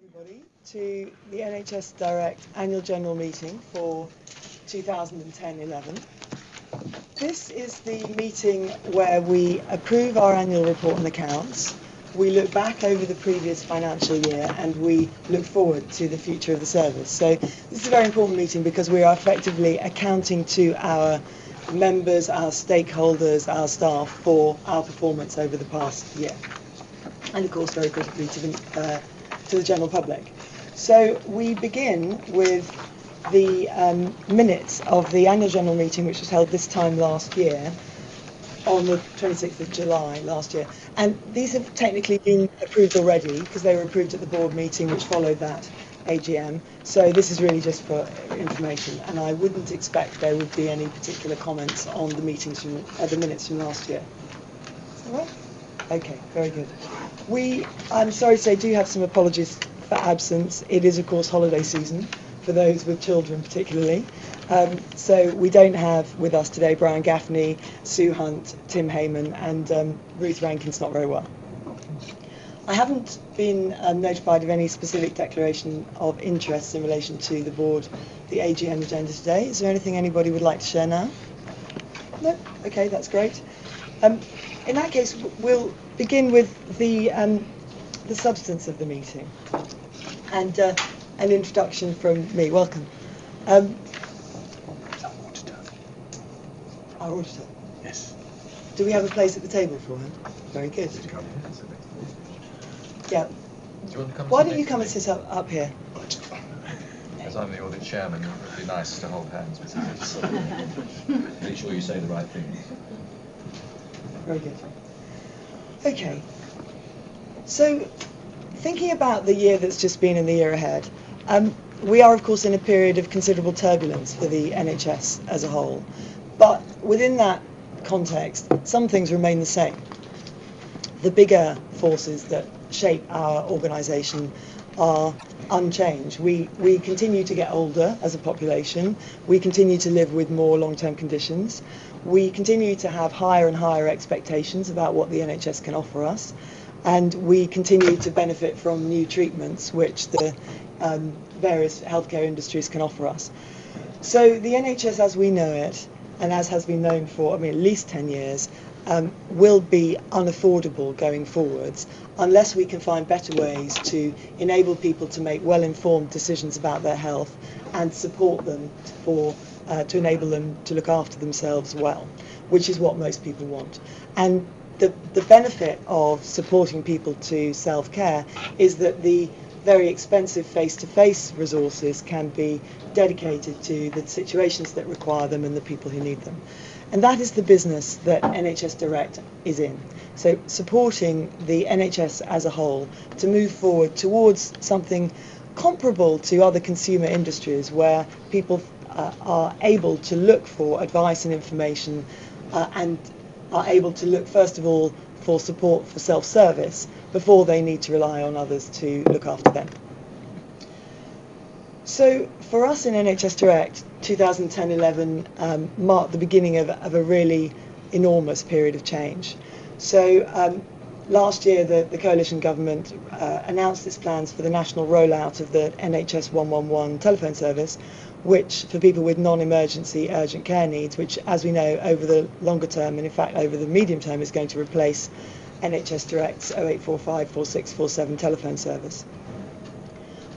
Everybody to the NHS Direct Annual General Meeting for 2010-11. This is the meeting where we approve our annual report and accounts, we look back over the previous financial year, and we look forward to the future of the service. So this is a very important meeting because we are effectively accounting to our members, our stakeholders, our staff for our performance over the past year, and of course very critically to the general public. So we begin with the minutes of the annual general meeting, which was held this time last year, on the 26th of July last year. And these have technically been approved already because they were approved at the board meeting which followed that AGM. So this is really just for information, and I wouldn't expect there would be any particular comments on the meetings from the minutes from last year. Is that right? Okay, very good. I'm sorry to say, do have some apologies for absence. It is, of course, holiday season for those with children particularly. So we don't have with us today Brian Gaffney, Sue Hunt, Tim Heyman, and Ruth Rankin's not very well. I haven't been notified of any specific declaration of interest in relation to the board, the AGM agenda today. Is there anything anybody would like to share now? No? Okay, that's great. In that case, we'll begin with the substance of the meeting and an introduction from me. Welcome. Our auditor. Our auditor? Yes. Do we have a place at the table for him? Very good. Yeah. Do you want to come? Why don't you come and sit up here? As I'm the audit chairman, it would be nice to hold hands with you. Make sure you say the right things. Very good. Okay. So, thinking about the year that's just been and the year ahead, we are, of course, in a period of considerable turbulence for the NHS as a whole. But within that context, some things remain the same. The bigger forces that shape our organisation are unchanged. We continue to get older as a population. We continue to live with more long-term conditions. We continue to have higher and higher expectations about what the NHS can offer us. And we continue to benefit from new treatments which the various healthcare industries can offer us. So the NHS as we know it, and as has been known for at least 10 years, will be unaffordable going forwards unless we can find better ways to enable people to make well-informed decisions about their health and support them to enable them to look after themselves well, which is what most people want. And the benefit of supporting people to self-care is that the very expensive face-to-face resources can be dedicated to the situations that require them and the people who need them. And that is the business that NHS Direct is in. So supporting the NHS as a whole to move forward towards something comparable to other consumer industries where people are able to look for advice and information and are able to look first of all for support for self-service before they need to rely on others to look after them. So for us in NHS Direct, 2010-11 marked the beginning of a really enormous period of change. So last year the coalition government announced its plans for the national rollout of the NHS 111 telephone service, which for people with non-emergency urgent care needs, which as we know over the longer term and in fact over the medium term is going to replace NHS Direct's 0845 4647 telephone service.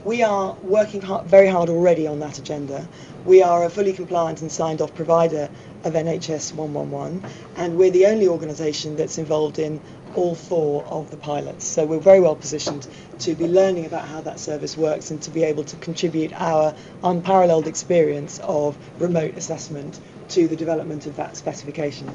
We are working very hard already on that agenda. We are a fully compliant and signed off provider of NHS 111, and we're the only organisation that's involved in all four of the pilots. So we're very well positioned to be learning about how that service works and to be able to contribute our unparalleled experience of remote assessment to the development of that specification.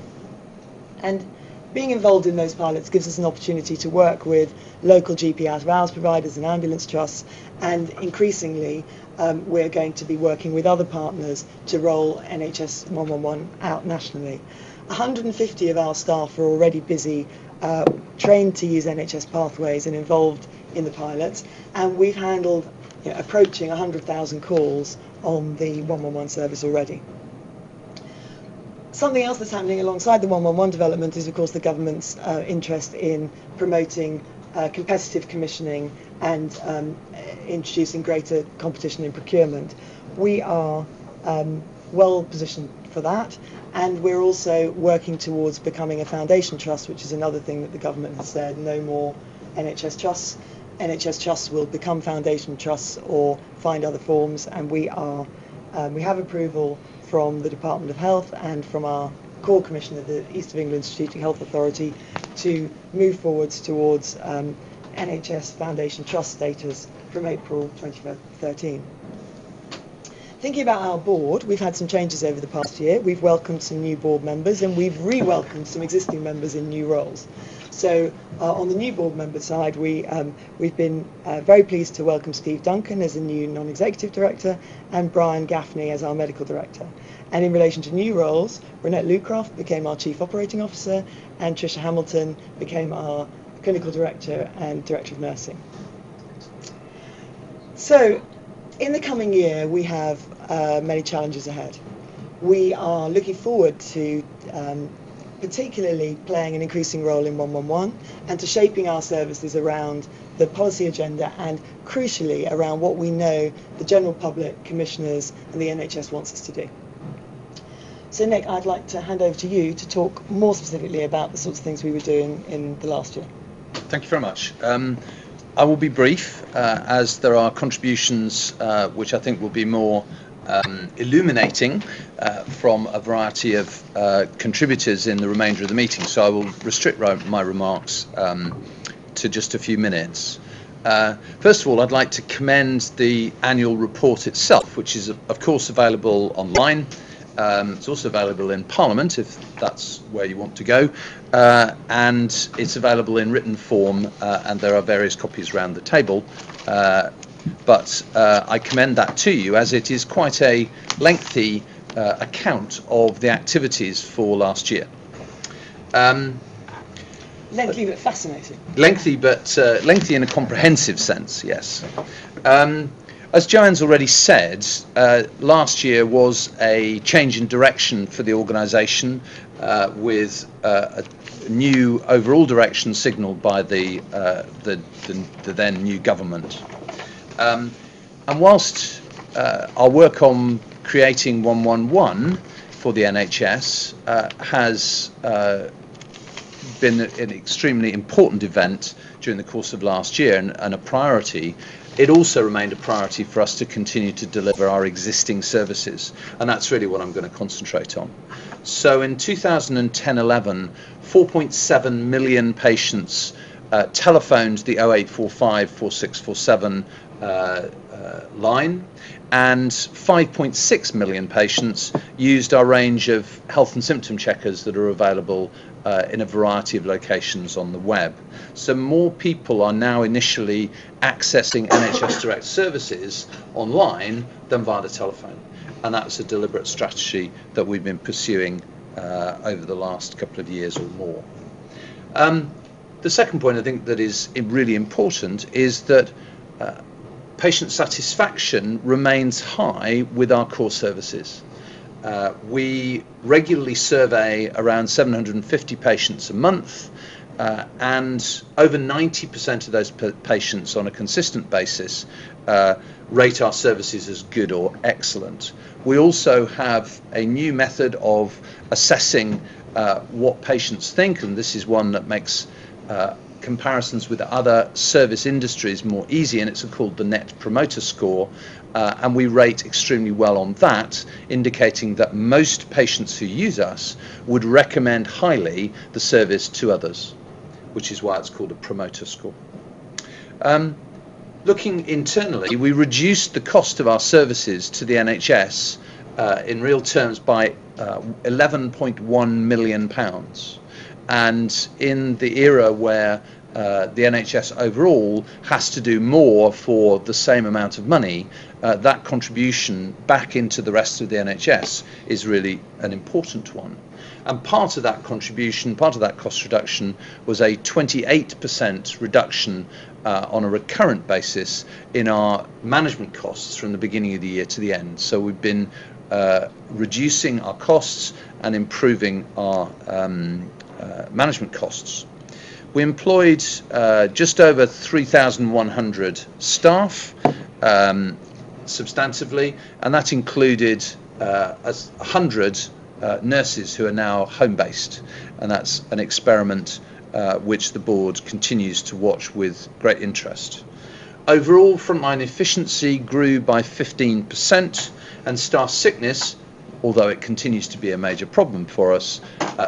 And being involved in those pilots gives us an opportunity to work with local GP out-of-hours providers and ambulance trusts, and increasingly we're going to be working with other partners to roll NHS 111 out nationally. 150 of our staff are already busy trained to use NHS pathways and involved in the pilots, and we've handled approaching 100,000 calls on the 111 service already. Something else that's happening alongside the 111 development is, of course, the government's interest in promoting competitive commissioning and introducing greater competition in procurement. We are well positioned for that, and we're also working towards becoming a foundation trust, which is another thing that the government has said, no more NHS trusts. NHS trusts will become foundation trusts or find other forms, and we have approval from the Department of Health and from our core commissioner, the East of England Strategic Health Authority, to move forwards towards NHS Foundation Trust status from April 2013. Thinking about our board, we've had some changes over the past year. We've welcomed some new board members, and we've re-welcomed some existing members in new roles. So on the new board member side, we've been very pleased to welcome Steve Duncan as a new non-executive director and Brian Gaffney as our medical director. And in relation to new roles, Renette Lucroft became our chief operating officer, and Tricia Hamilton became our clinical director and director of nursing. So in the coming year, we have many challenges ahead. We are looking forward to particularly playing an increasing role in 111 and to shaping our services around the policy agenda and, crucially, around what we know the general public, commissioners and the NHS wants us to do. So Nick, I'd like to hand over to you to talk more specifically about the sorts of things we were doing in the last year. Thank you very much. I will be brief, as there are contributions which I think will be more illuminating from a variety of contributors in the remainder of the meeting. So I will restrict my remarks to just a few minutes. First of all, I'd like to commend the annual report itself, which is of course available online. It's also available in Parliament if that's where you want to go, and it's available in written form, and there are various copies around the table, but I commend that to you, as it is quite a lengthy account of the activities for last year. Lengthy but fascinating. Lengthy in a comprehensive sense, yes. As Joanne's already said, last year was a change in direction for the organisation, with a new overall direction signalled by the then new government. And whilst our work on creating 111 for the NHS has been an extremely important event during the course of last year and a priority, it also remained a priority for us to continue to deliver our existing services, and that's really what I'm going to concentrate on. So in 2010-11, 4.7 million patients telephoned the 0845 4647 line, and 5.6 million patients used our range of health and symptom checkers that are available in a variety of locations on the web. So more people are now initially accessing NHS Direct services online than via the telephone, and that's a deliberate strategy that we've been pursuing over the last couple of years or more. The second point I think that is really important is that patient satisfaction remains high with our core services. We regularly survey around 750 patients a month, and over 90% of those patients on a consistent basis rate our services as good or excellent. We also have a new method of assessing what patients think, and this is one that makes comparisons with other service industries more easy, and it's called the Net Promoter Score, and we rate extremely well on that, indicating that most patients who use us would recommend highly the service to others, which is why it's called a promoter score. Looking internally, we reduced the cost of our services to the NHS in real terms by £11.1 million. And in the era where the NHS overall has to do more for the same amount of money, that contribution back into the rest of the NHS is really an important one. And part of that contribution, part of that cost reduction, was a 28% reduction on a recurrent basis in our management costs from the beginning of the year to the end. So we've been reducing our costs and improving our management costs. We employed just over 3,100 staff, substantively, and that included 100 nurses who are now home-based, and that's an experiment which the board continues to watch with great interest. Overall, frontline efficiency grew by 15%, and staff sickness, although it continues to be a major problem for us,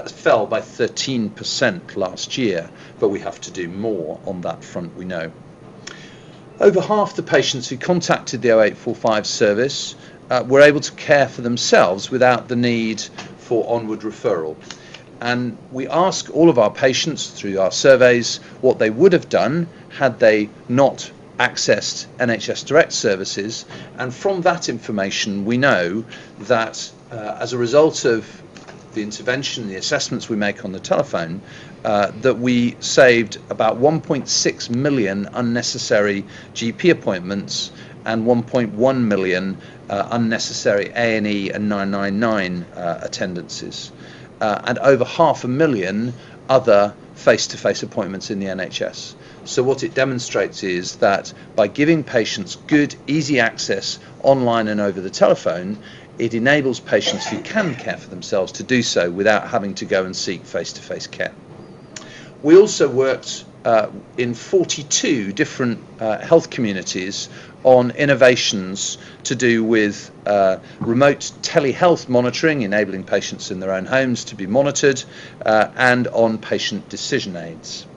fell by 13% last year, but we have to do more on that front, we know. Over half the patients who contacted the 0845 service were able to care for themselves without the need for onward referral. And we ask all of our patients through our surveys what they would have done had they not accessed NHS Direct services, and from that information we know that as a result of the intervention, the assessments we make on the telephone, that we saved about 1.6 million unnecessary GP appointments and 1.1 million unnecessary A&E and 999 attendances, and over 500,000 other face-to-face appointments in the NHS. So what it demonstrates is that by giving patients good, easy access online and over the telephone, it enables patients who can care for themselves to do so without having to go and seek face-to-face care. We also worked in 42 different health communities on innovations to do with remote telehealth monitoring, enabling patients in their own homes to be monitored, and on patient decision aids.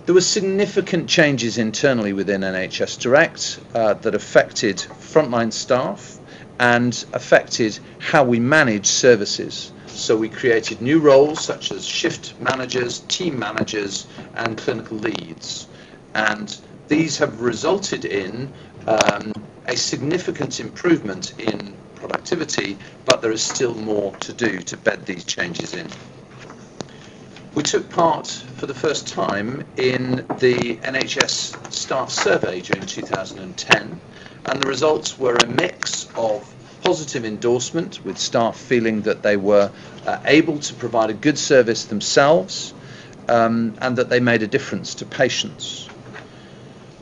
There were significant changes internally within NHS Direct that affected frontline staff and affected how we manage services. So we created new roles such as shift managers, team managers, and clinical leads. And these have resulted in a significant improvement in productivity, but there is still more to do to bed these changes in. We took part for the first time in the NHS staff survey during 2010, and the results were a mix of positive endorsement, with staff feeling that they were able to provide a good service themselves, and that they made a difference to patients,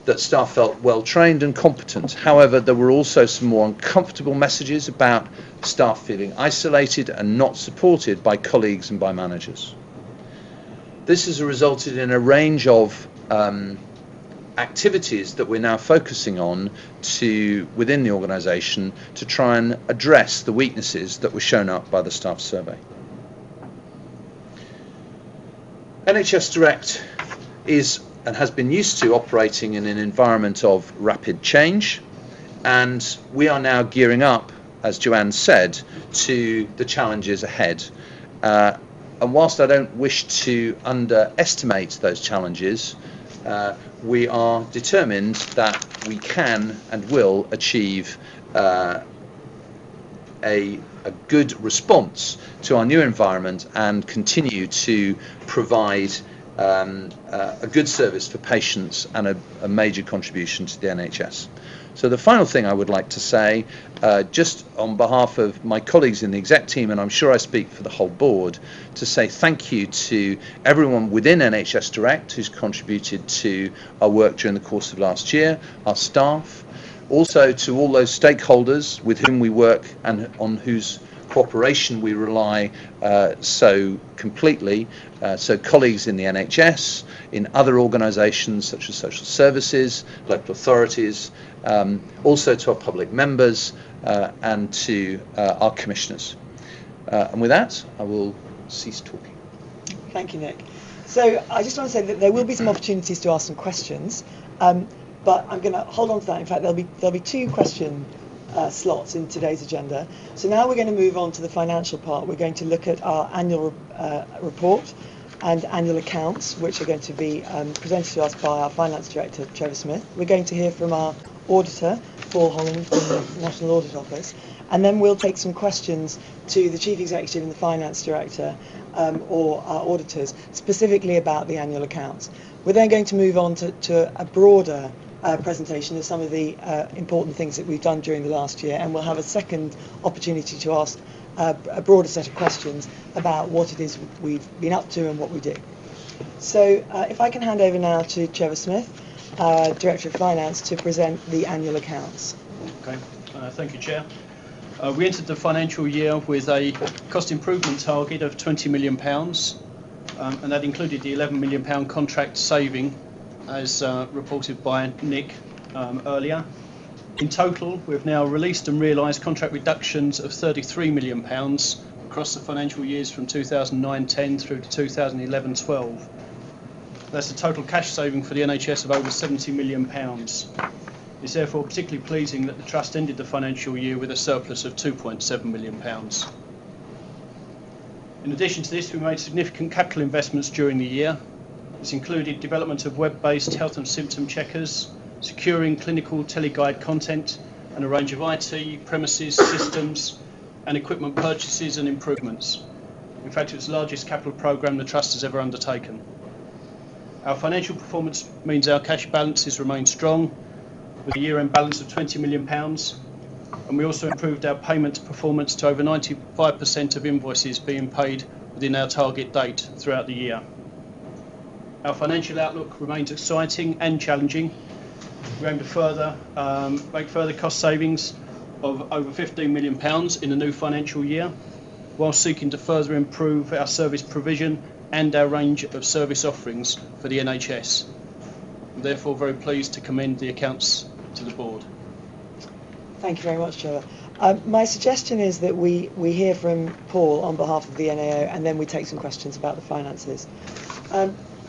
that staff felt well trained and competent. However, there were also some more uncomfortable messages about staff feeling isolated and not supported by colleagues and by managers. This has resulted in a range of activities that we're now focusing on within the organisation to try and address the weaknesses that were shown up by the staff survey. NHS Direct is and has been used to operating in an environment of rapid change, and we are now gearing up, as Joanne said, to the challenges ahead. And whilst I don't wish to underestimate those challenges, we are determined that we can and will achieve a good response to our new environment and continue to provide a good service for patients and a major contribution to the NHS. So the final thing I would like to say, just on behalf of my colleagues in the exec team, and I'm sure I speak for the whole board, to say thank you to everyone within NHS Direct who's contributed to our work during the course of last year, our staff, also to all those stakeholders with whom we work and on whose cooperation we rely so completely, so colleagues in the NHS, in other organisations such as social services, local authorities, also to our public members and to our commissioners. And with that, I will cease talking. Thank you, Nick. So I just want to say that there will be some opportunities to ask some questions, but I'm going to hold on to that. In fact, there'll be two question slots in today's agenda. So now we're going to move on to the financial part. We're going to look at our annual report and annual accounts, which are going to be presented to us by our Finance Director, Trevor Smith. We're going to hear from our auditor, Paul Holland, from the National Audit Office, and then we'll take some questions to the Chief Executive and the Finance Director or our auditors, specifically about the annual accounts. We're then going to move on to a broader presentation of some of the important things that we've done during the last year, and we'll have a second opportunity to ask a broader set of questions about what it is we've been up to and what we do. So if I can hand over now to Trevor Smith, Director of Finance, to present the annual accounts. Okay, thank you, Chair. We entered the financial year with a cost improvement target of £20 million, and that included the £11 million contract saving, as reported by Nick earlier. In total, we've now released and realised contract reductions of £33 million across the financial years from 2009-10 through to 2011-12. That's a total cash saving for the NHS of over £70 million. It's therefore particularly pleasing that the Trust ended the financial year with a surplus of £2.7 million. In addition to this, we made significant capital investments during the year. This included development of web-based health and symptom checkers, securing clinical teleguide content, and a range of IT, premises, systems and equipment purchases and improvements. In fact, it was the largest capital programme the Trust has ever undertaken. Our financial performance means our cash balances remain strong, with a year-end balance of £20 million, and we also improved our payment performance to over 95% of invoices being paid within our target date throughout the year. Our financial outlook remains exciting and challenging. We aim to make further cost savings of over £15 million in the new financial year, while seeking to further improve our service provision and our range of service offerings for the NHS. I'm therefore very pleased to commend the accounts to the board. Thank you very much, Trevor. My suggestion is that we hear from Paul on behalf of the NAO, and then we take some questions about the finances.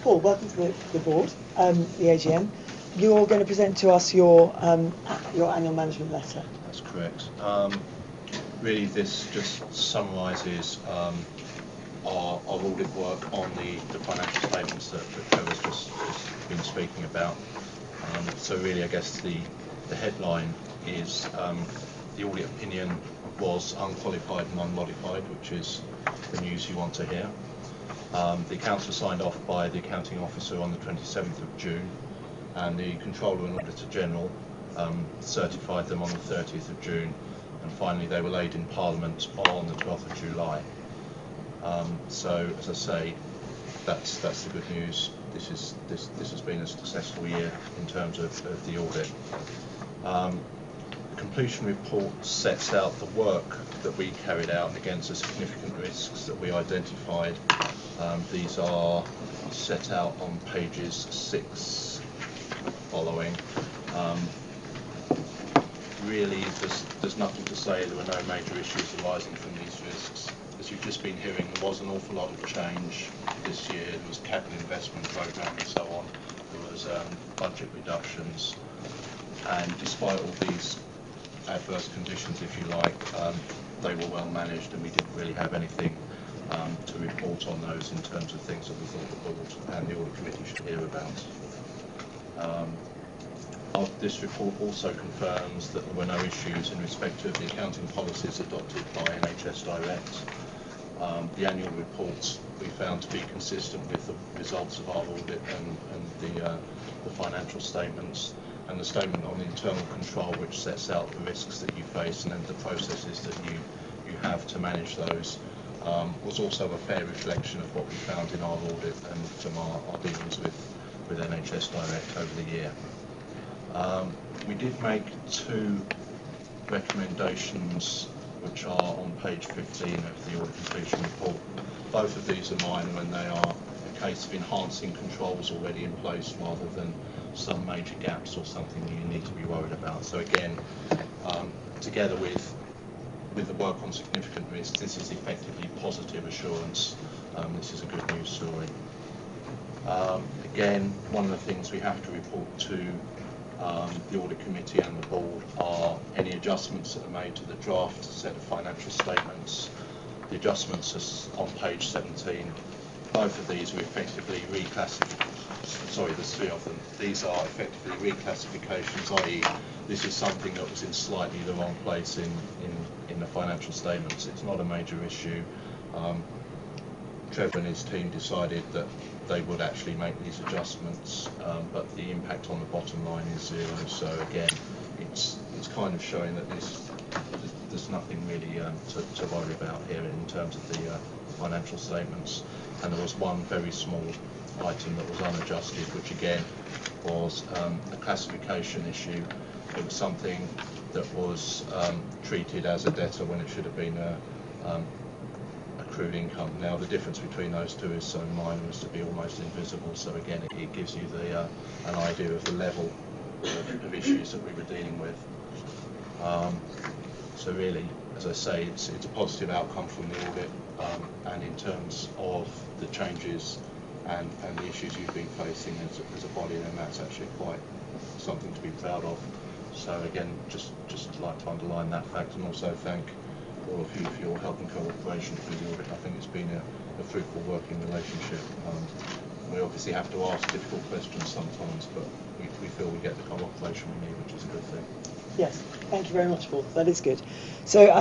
Paul, welcome to the board, the AGM. You're going to present to us your annual management letter. That's correct. Really, this just summarises our audit work on the financial statements that Trevor's just been speaking about. So really, I guess the headline is the audit opinion was unqualified and unmodified, which is the news you want to hear. The accounts were signed off by the accounting officer on the 27th of June, and the Controller and Auditor General certified them on the 30th of June, and finally they were laid in Parliament on the 12th of July. So, as I say, that's the good news. This has been a successful year in terms of the audit. The completion report sets out the work that we carried out against the significant risks that we identified. These are set out on pages 6 following. Really, there's nothing to say. There were no major issues arising from these risks. As you've just been hearing, there was an awful lot of change this year. There was capital investment programme and so on. There was budget reductions, and despite all these adverse conditions, if you like, they were well managed, and we didn't really have anything to report on those in terms of things that we thought the board and the audit committee should hear about. This report also confirms that there were no issues in respect of the accounting policies adopted by NHS Direct. The annual reports we found to be consistent with the results of our audit and the financial statements, and the statement on internal control, which sets out the risks that you face and then the processes that you have to manage those, was also a fair reflection of what we found in our audit and from our dealings with NHS Direct over the year. We did make 2 recommendations which are on page 15 of the audit completion report. Both of these are minor, and they are a case of enhancing controls already in place rather than some major gaps or something that you need to be worried about. So again, together with the work on significant risks, this is effectively positive assurance. This is a good news story. Again, one of the things we have to report to the audit committee and the board are any adjustments that are made to the draft set of financial statements. The adjustments are on page 17. Both of these are effectively reclassified. Sorry, there's 3 of them. These are effectively reclassifications, i.e. this is something that was in slightly the wrong place in the financial statements. It's not a major issue. Trevor and his team decided that they would actually make these adjustments, but the impact on the bottom line is 0. So again, it's kind of showing that there's nothing really to worry about here in terms of the financial statements. And there was one very small item that was unadjusted, which again was a classification issue. It was something that was treated as a debtor when it should have been accrued income. Now the difference between those two is so minor as to be almost invisible. So again, it gives you an idea of the level of issues that we were dealing with. So really, as I say, it's a positive outcome from the audit, and in terms of the changes and the issues you've been facing as a body, then that's actually quite something to be proud of. So again, just like to underline that fact, and also thank all of you for your help and cooperation through the audit. I think it's been a fruitful working relationship. We obviously have to ask difficult questions sometimes, but we feel we get the cooperation we need, which is a good thing. Yes, thank you very much, Paul. That is good. So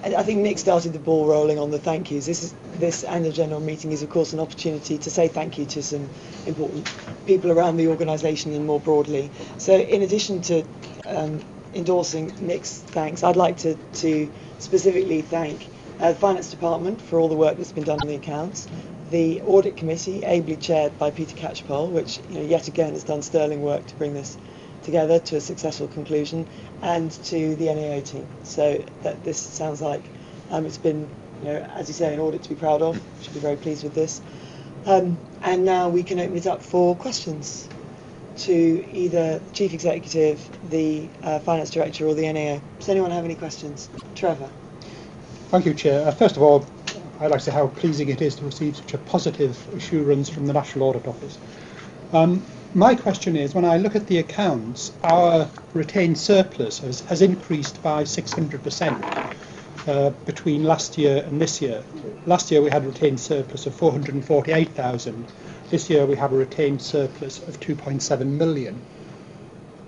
I think Nick started the ball rolling on the thank yous. This annual general meeting is, of course, an opportunity to say thank you to some important people around the organisation and more broadly. So in addition to endorsing Nick's thanks, I'd like to specifically thank the Finance Department for all the work that's been done on the accounts, the Audit Committee, ably chaired by Peter Catchpole, which yet again has done sterling work to bring this together to a successful conclusion, and to the NAO team. So that this sounds like it's been, as you say, an audit to be proud of. Should be very pleased with this. And now we can open it up for questions to either the Chief Executive, the Finance Director, or the NAO. Does anyone have any questions? Trevor. Thank you, Chair. First of all, I'd like to say how pleasing it is to receive such a positive assurance from the National Audit Office. My question is, when I look at the accounts, our retained surplus has increased by 600% between last year and this year. Last year we had a retained surplus of 448,000. This year we have a retained surplus of 2.7 million.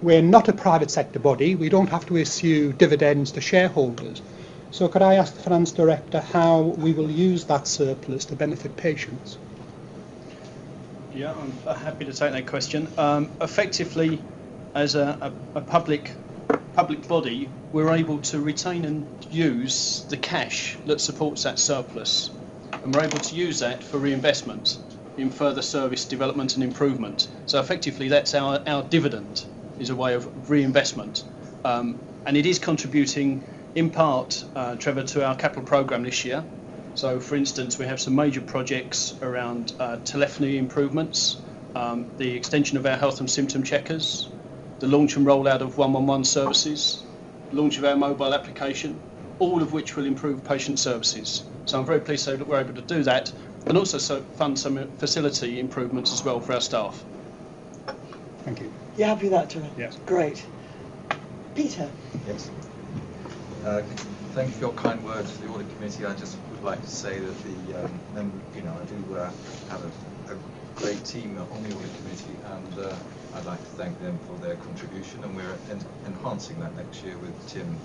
We're not a private sector body. We don't have to issue dividends to shareholders. So could I ask the Finance Director how we will use that surplus to benefit patients? Yeah, I'm happy to take that question. Effectively, as a public body, we're able to retain and use the cash that supports that surplus, and we're able to use that for reinvestment in further service development and improvement. So effectively, that's our dividend, is a way of reinvestment, and it is contributing in part, Trevor, to our capital programme this year. So, for instance, we have some major projects around telephony improvements, the extension of our health and symptom checkers, the launch and rollout of 111 services, launch of our mobile application, all of which will improve patient services. So I'm very pleased to say that we're able to do that, and also fund some facility improvements as well for our staff. Thank you. You happy with that, Trevor? Yes. Great. Peter. Yes. Thank you for your kind words to the Audit Committee. I just would like to say that I do have a great team on the Audit Committee, and I'd like to thank them for their contribution, and we're enhancing that next year with Tim,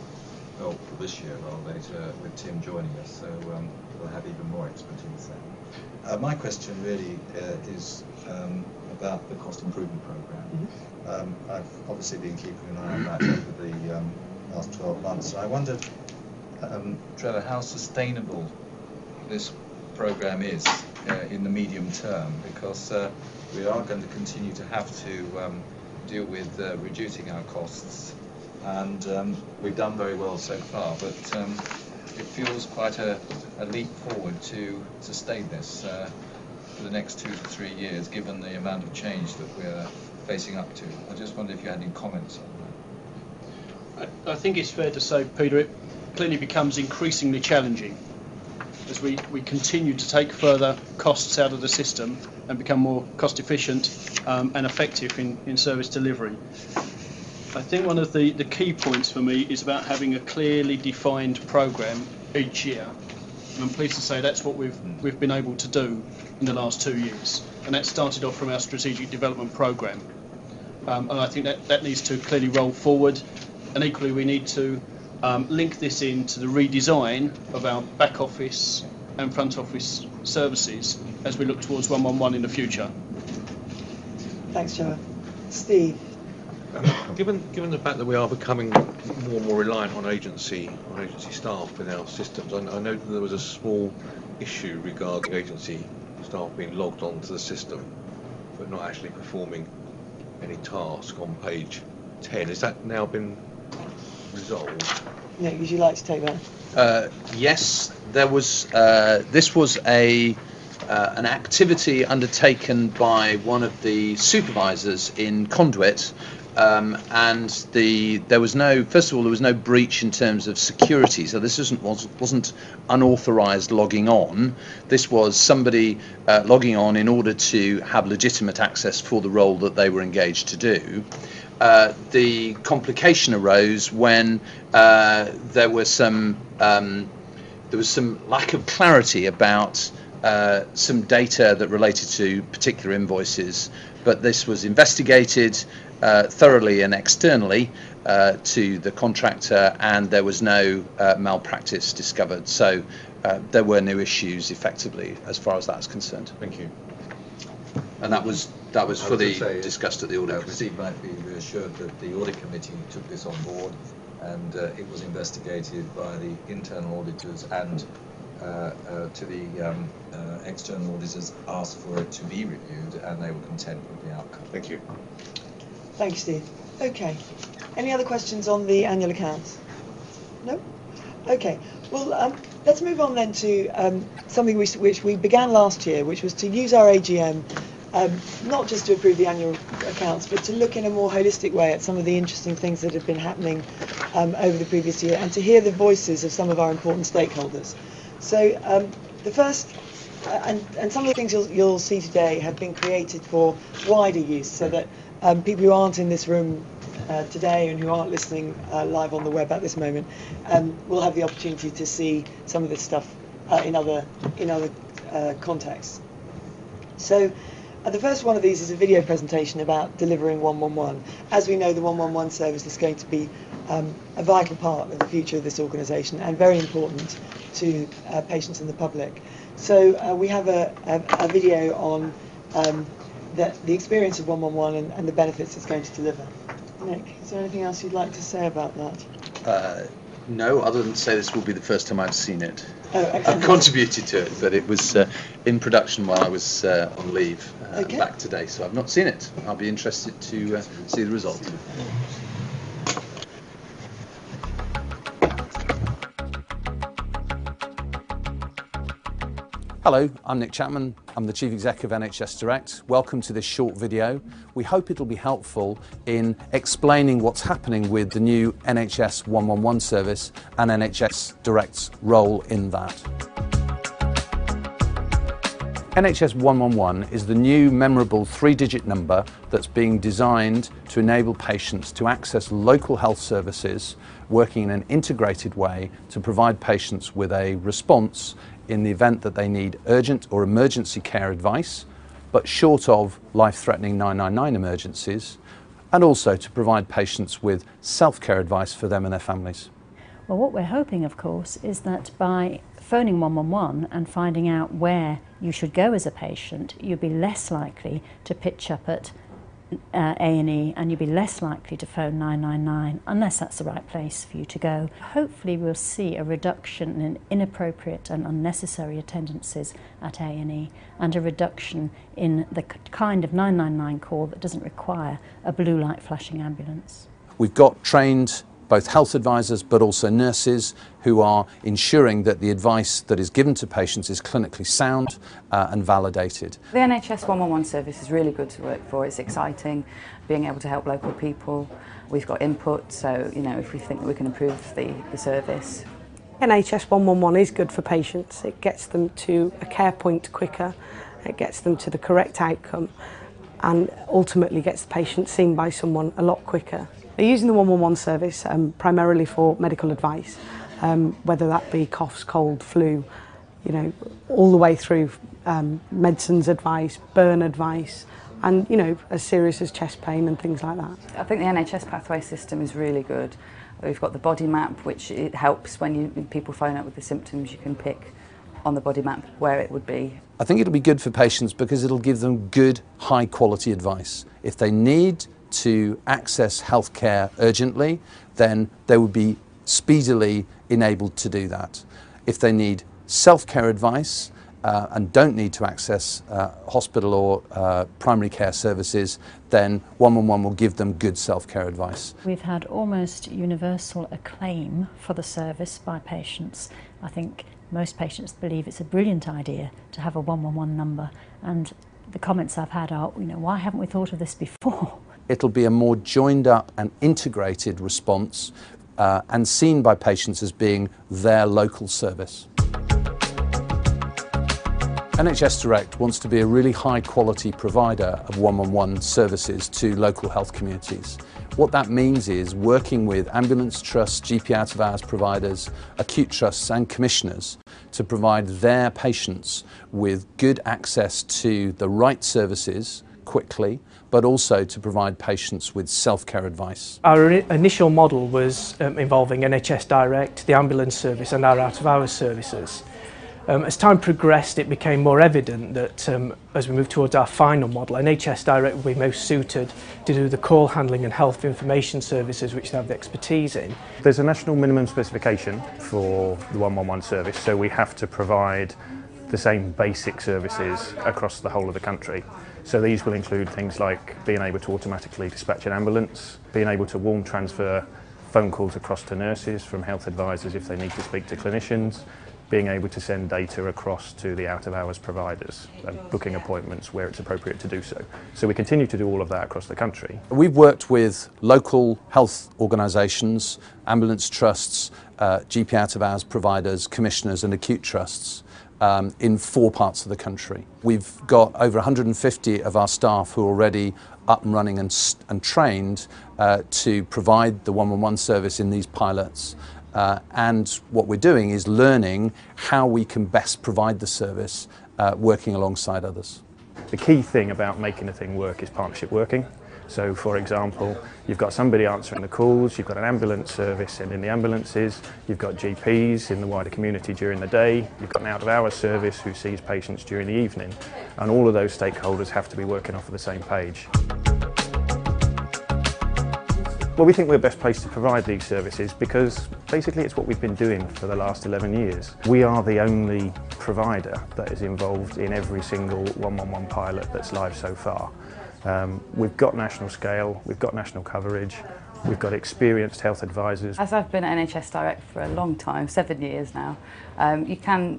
well, this year rather later, with Tim joining us, so we'll have even more expertise there. My question really is about the cost improvement programme. Mm-hmm. I've obviously been keeping an eye on that over the last 12 months. I wondered, Trevor, how sustainable this programme is in the medium term, because we are going to continue to have to deal with reducing our costs, and we've done very well so far, but it feels quite a leap forward to sustain this for the next 2 to 3 years, given the amount of change that we're facing up to. I just wondered if you had any comments on that. I think it's fair to say, Peter, it clearly becomes increasingly challenging as we continue to take further costs out of the system and become more cost efficient and effective in service delivery. I think one of the key points for me is about having a clearly defined programme each year. And I'm pleased to say that's what we've been able to do in the last 2 years. And that started off from our strategic development programme. And I think that needs to clearly roll forward. And equally, we need to link this into the redesign of our back office and front office services as we look towards 111 in the future. Thanks, Trevor. Steve. Given the fact that we are becoming more and more reliant on agency staff in our systems, I know that there was a small issue regarding agency staff being logged onto the system. but not actually performing any task on page 10. Has that now been resolved? Nick, would you like to take that? Yes, there was. This was an activity undertaken by one of the supervisors in Conduit, and there was no. First of all, there was no breach in terms of security. So this wasn't unauthorised logging on. This was somebody logging on in order to have legitimate access for the role that they were engaged to do. The complication arose when there was some lack of clarity about some data that related to particular invoices, but this was investigated thoroughly and externally to the contractor, and there was no malpractice discovered. So there were no issues effectively as far as that's concerned. Thank you. And that was fully discussed at the audit committee. Steve might be reassured that the audit committee took this on board, and it was investigated by the internal auditors, and to the external auditors asked for it to be reviewed, and they were content with the outcome. Thank you. Thank you, Steve. Okay. Any other questions on the annual accounts? No? Okay. Well, let's move on then to something which we began last year, which was to use our AGM not just to approve the annual accounts, but to look in a more holistic way at some of the interesting things that have been happening over the previous year, and to hear the voices of some of our important stakeholders. So the first, and some of the things you'll see today have been created for wider use, so that people who aren't in this room today and who aren't listening live on the web at this moment will have the opportunity to see some of this stuff in other contexts. So the first one of these is a video presentation about delivering 111. As we know, the 111 service is going to be a vital part of the future of this organisation, and very important to patients and the public. So we have a video on the experience of 111 and the benefits it's going to deliver. Nick, is there anything else you'd like to say about that? No, other than to say this will be the first time I've seen it. Oh, excellent. I've contributed to it, but it was in production while I was on leave back today, so I've not seen it. I'll be interested to see the result. Hello, I'm Nick Chapman. I'm the Chief Executive of NHS Direct. Welcome to this short video. We hope it'll be helpful in explaining what's happening with the new NHS 111 service and NHS Direct's role in that. NHS 111 is the new memorable 3-digit number that's being designed to enable patients to access local health services working in an integrated way to provide patients with a response in the event that they need urgent or emergency care advice, but short of life-threatening 999 emergencies, and also to provide patients with self-care advice for them and their families. Well, what we're hoping, of course, is that by phoning 111 and finding out where you should go as a patient, you'll be less likely to pitch up at A&E, and you'll be less likely to phone 999 unless that's the right place for you to go. Hopefully we'll see a reduction in inappropriate and unnecessary attendances at A&E, and a reduction in the kind of 999 call that doesn't require a blue light flashing ambulance. We've got trained both health advisors but also nurses who are ensuring that the advice that is given to patients is clinically sound and validated. The NHS 111 service is really good to work for. It's exciting, being able to help local people. We've got input, so if we think that we can improve the service. NHS 111 is good for patients. It gets them to a care point quicker, it gets them to the correct outcome, and ultimately gets the patient seen by someone a lot quicker. They're using the 111 service primarily for medical advice, whether that be coughs, cold, flu, all the way through medicines advice, burn advice, and as serious as chest pain and things like that. I think the NHS pathway system is really good. We've got the body map, which it helps when people phone up with the symptoms, you can pick on the body map where it would be. I think it'll be good for patients because it'll give them good, high quality advice. If they need to access healthcare urgently, then they would be speedily enabled to do that. If they need self-care advice, and don't need to access hospital or primary care services, then 111 will give them good self-care advice. We've had almost universal acclaim for the service by patients. I think most patients believe it's a brilliant idea to have a 111 number, and the comments I've had are, why haven't we thought of this before? It'll be a more joined up and integrated response and seen by patients as being their local service. NHS Direct wants to be a really high quality provider of 111 services to local health communities. What that means is working with ambulance trusts, GP out of hours providers, acute trusts and commissioners to provide their patients with good access to the right services quickly, but also to provide patients with self-care advice. Our initial model was involving NHS Direct, the ambulance service and our out of hours services. As time progressed, it became more evident that as we moved towards our final model, NHS Direct would be most suited to do the call handling and health information services which they have the expertise in. There's a national minimum specification for the 111 service, so we have to provide the same basic services across the whole of the country. So these will include things like being able to automatically dispatch an ambulance, being able to warm transfer phone calls across to nurses from health advisors if they need to speak to clinicians, being able to send data across to the out-of-hours providers and booking appointments where it's appropriate to do so. So we continue to do all of that across the country. We've worked with local health organisations, ambulance trusts, GP out-of-hours providers, commissioners and acute trusts in 4 parts of the country. We've got over 150 of our staff who are already up and running and trained to provide the 111 service in these pilots. And what we're doing is learning how we can best provide the service working alongside others. The key thing about making a thing work is partnership working. So for example, you've got somebody answering the calls, you've got an ambulance service sending the ambulances, you've got GPs in the wider community during the day, you've got an out-of-hours service who sees patients during the evening, and all of those stakeholders have to be working off of the same page. Well, we think we're best placed to provide these services because basically it's what we've been doing for the last 11 years. We are the only provider that is involved in every single 111 pilot that's live so far. We've got national scale, we've got national coverage, we've got experienced health advisors. As I've been at NHS Direct for a long time, 7 years now, you can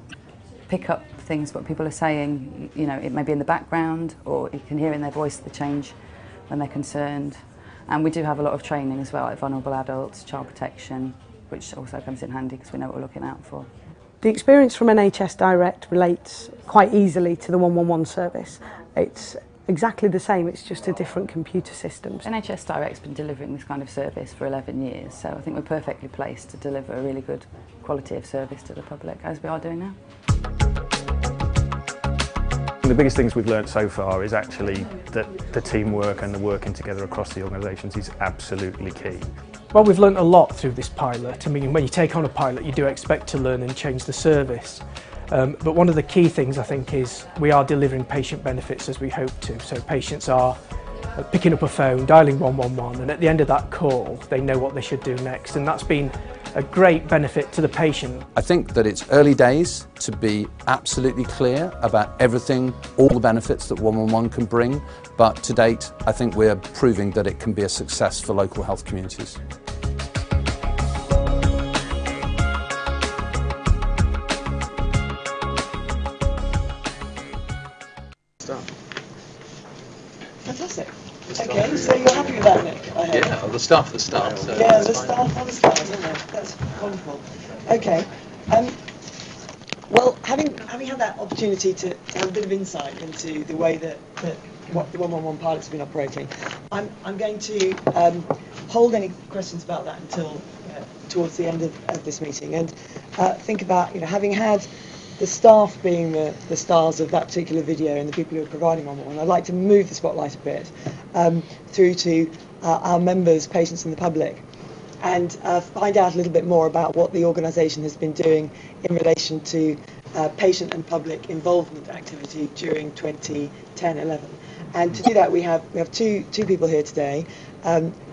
pick up things what people are saying, it may be in the background or you can hear in their voice the change when they're concerned. And we do have a lot of training as well, like vulnerable adults, child protection, which also comes in handy because we know what we're looking out for. The experience from NHS Direct relates quite easily to the 111 service. It's exactly the same, it's just a different computer systems. NHS Direct's been delivering this kind of service for 11 years, so I think we're perfectly placed to deliver a really good quality of service to the public, as we are doing now. The biggest things we've learned so far is actually that the teamwork and the working together across the organisations is absolutely key. Well, we've learnt a lot through this pilot. I mean, when you take on a pilot, you do expect to learn and change the service. But one of the key things, I think, is we are delivering patient benefits as we hope to. So patients are picking up a phone, dialing 111, and at the end of that call, they know what they should do next. And that's been a great benefit to the patient. I think that it's early days to be absolutely clear about everything, all the benefits that 111 can bring, but to date, I think we're proving that it can be a success for local health communities. Fantastic. Okay, so you're happy with that, Nick? I heard. Yeah, the staff at the start. So Yeah, the staff on the start, isn't it? That's wonderful. Okay. Well, having had that opportunity to have a bit of insight into the way that what the 111 pilots have been operating, I'm going to hold any questions about that until towards the end of this meeting, and think about having had the staff being the stars of that particular video and the people who are providing 111, I'd like to move the spotlight a bit through to our members, patients and the public, and find out a little bit more about what the organisation has been doing in relation to patient and public involvement activity during 2010-11. And to do that, we have two people here today.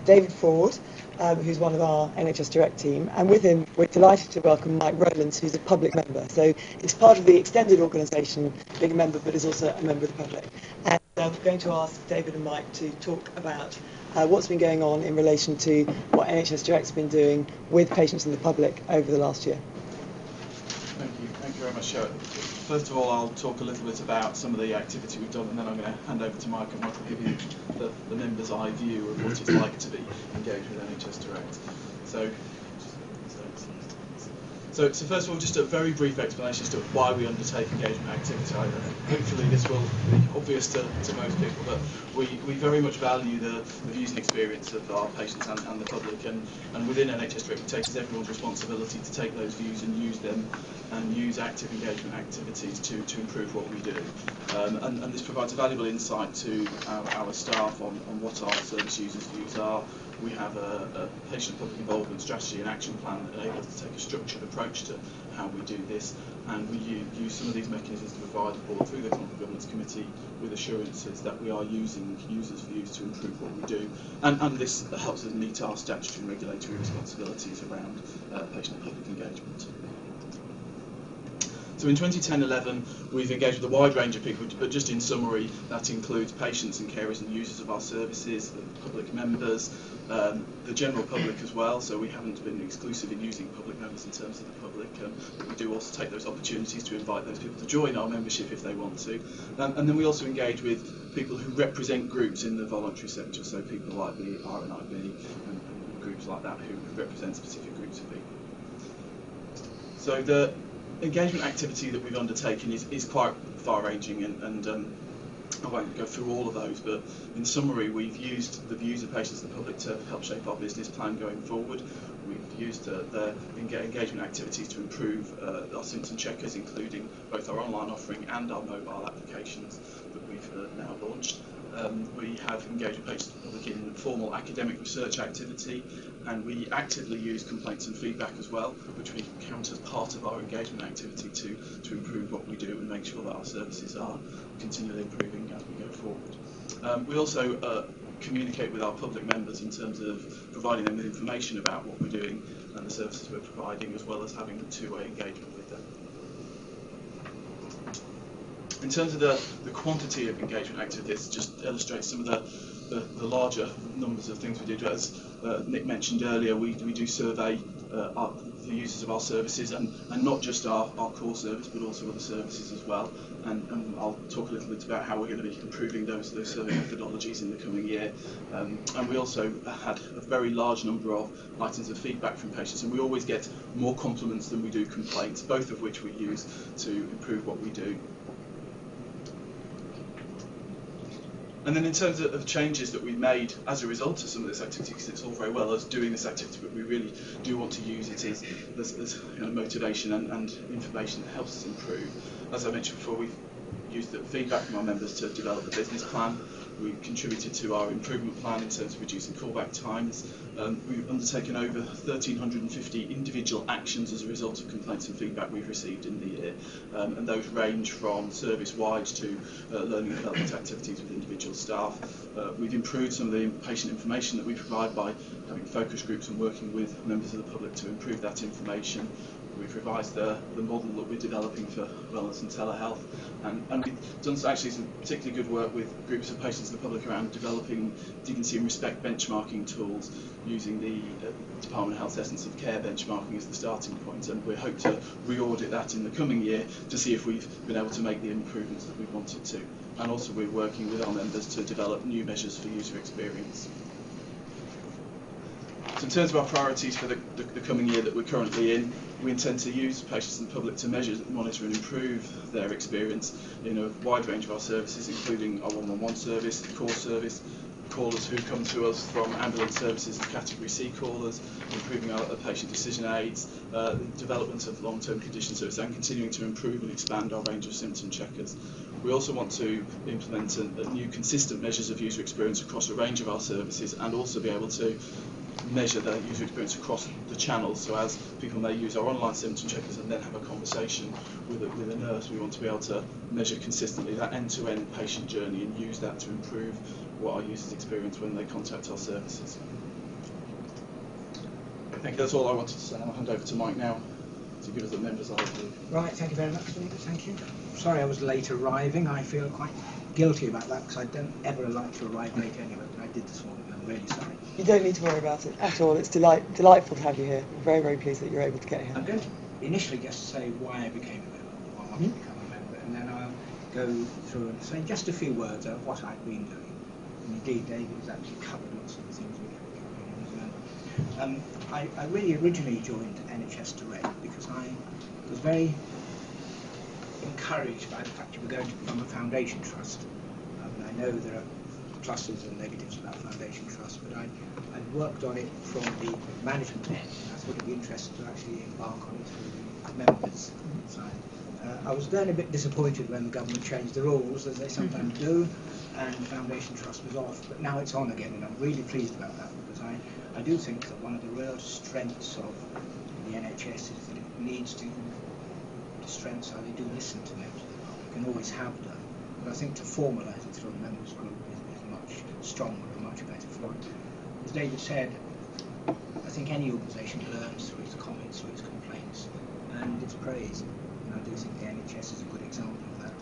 David Ford, who's one of our NHS Direct team, and with him we're delighted to welcome Mike Rowlands, who's a public member. So it's part of the extended organisation, being a member, but is also a member of the public. And we're going to ask David and Mike to talk about what's been going on in relation to what NHS Direct's been doing with patients and the public over the last year. Thank you very much, Sharon. First of all, I'll talk a little bit about some of the activity we've done, and then I'm going to hand over to Mike, and Mike will give you the members' eye view of what it's like to be engaged with NHS Direct. So first of all, just a very brief explanation as to why we undertake engagement activity. Hopefully this will be obvious to most people, but we very much value the views and experience of our patients and the public, and within NHS Direct it takes everyone's responsibility to take those views and use them, and use active engagement activities to improve what we do. And this provides a valuable insight to our staff on what our service users' views are. We have a patient-public involvement strategy and action plan that enables us to take a structured approach to how we do this, and we use some of these mechanisms to provide the board through the Clinical Governance Committee with assurances that we are using users' views to improve what we do, and this helps us meet our statutory and regulatory responsibilities around patient and public engagement. So in 2010-11, we've engaged with a wide range of people, but just in summary, that includes patients and carers and users of our services, the public members, the general public as well, so we haven't been exclusive in using public members in terms of the public, but we do also take those opportunities to invite those people to join our membership if they want to. And then we also engage with people who represent groups in the voluntary sector, so people like the RNIB and groups like that who represent specific groups of people. So the engagement activity that we've undertaken is quite far-ranging, and I won't go through all of those, but in summary, we've used the views of patients and the public to help shape our business plan going forward. We've used the engagement activities to improve our symptom checkers, including both our online offering and our mobile applications that we've now launched. We have engaged with patients and the public in formal academic research activity, and we actively use complaints and feedback as well, which we count as part of our engagement activity to improve what we do and make sure that our services are continually improving as we go forward. We also communicate with our public members in terms of providing them with information about what we're doing and the services we're providing, as well as having two-way engagement with them. In terms of the quantity of engagement activities, just illustrates some of the larger numbers of things we do. As Nick mentioned earlier, we do survey the users of our services, and not just our core service, but also other services as well. And I'll talk a little bit about how we're going to be improving those survey methodologies in the coming year. And we also had a very large number of items of feedback from patients, and we always get more compliments than we do complaints, both of which we use to improve what we do. And then in terms of changes that we've made as a result of some of this activity, because it's all very well us doing this activity, but we really do want to use it as motivation and information that helps us improve. As I mentioned before, we've used the feedback from our members to develop a business plan. We've contributed to our improvement plan in terms of reducing callback times. We've undertaken over 1,350 individual actions as a result of complaints and feedback we've received in the year, and those range from service-wide to learning and development activities with individual staff. We've improved some of the patient information that we provide by having focus groups and working with members of the public to improve that information. We've revised the model that we're developing for wellness and telehealth, and we've done actually some particularly good work with groups of patients in the public around developing dignity and respect benchmarking tools, using the Department of Health's Essence of Care benchmarking as the starting point, and we hope to re-audit that in the coming year to see if we've been able to make the improvements that we wanted to. And also we're working with our members to develop new measures for user experience. So in terms of our priorities for the coming year that we're currently in, we intend to use patients and the public to measure, monitor and improve their experience in a wide range of our services, including our 111 service, the core service, callers who come to us from ambulance services and category C callers, improving our patient decision aids, the development of long-term condition service, and continuing to improve and expand our range of symptom checkers. We also want to implement new consistent measures of user experience across a range of our services, and also be able to measure the user experience across the channels. So as people may use our online symptom checkers and then have a conversation with a nurse, we want to be able to measure consistently that end-to-end patient journey and use that to improve what our users experience when they contact our services. Thank you. That's all I wanted to say. I'll hand over to Mike now to give us the members' overview. Right, thank you very much, David. Thank you. Sorry I was late arriving. I feel quite guilty about that because I don't ever like to arrive late anyway, but I did this morning. I'm really sorry. You don't need to worry about it at all. It's delightful to have you here. We're very, very pleased that you're able to get here. I'm going to initially just say why I became a member, why I wanted to become a member, and then I'll go through and say just a few words of what I've been doing. And indeed, David has actually covered lots of the things we have been as a member. I really originally joined NHS Direct because I was very encouraged by the fact you were going to become a foundation trust. And I know there are pluses and negatives about foundation trust, but I'd worked on it from the management end, and I thought it'd be interesting to actually embark on it through the members side. I was then a bit disappointed when the government changed the rules, as they sometimes do, and foundation trust was off, but now it's on again, and I'm really pleased about that, because I do think that one of the real strengths of the NHS is that it needs to, the strengths are they do listen to members of the public, and always have done, but I think to formalise it through a members group is much stronger and much better for it. As David said, I think any organisation learns through its comments, through its complaints, and its praise, and I do think the NHS is a good example of that,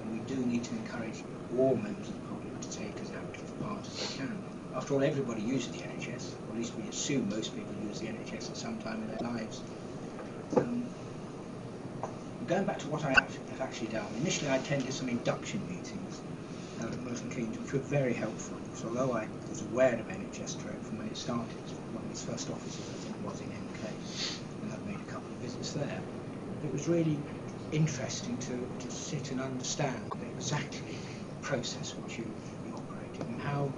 and we do need to encourage all members of the public to take as active part as they can. After all, everybody uses the NHS, or at least we assume most people use the NHS at some time in their lives. Going back to what I have actually done, initially I attended some induction meetings at Milton Keynes, which were very helpful, because although I was aware of NHS Direct from when it started, one of its first offices I think was in MK, and I've made a couple of visits there, it was really interesting to sit and understand exactly the process which you operate in, and how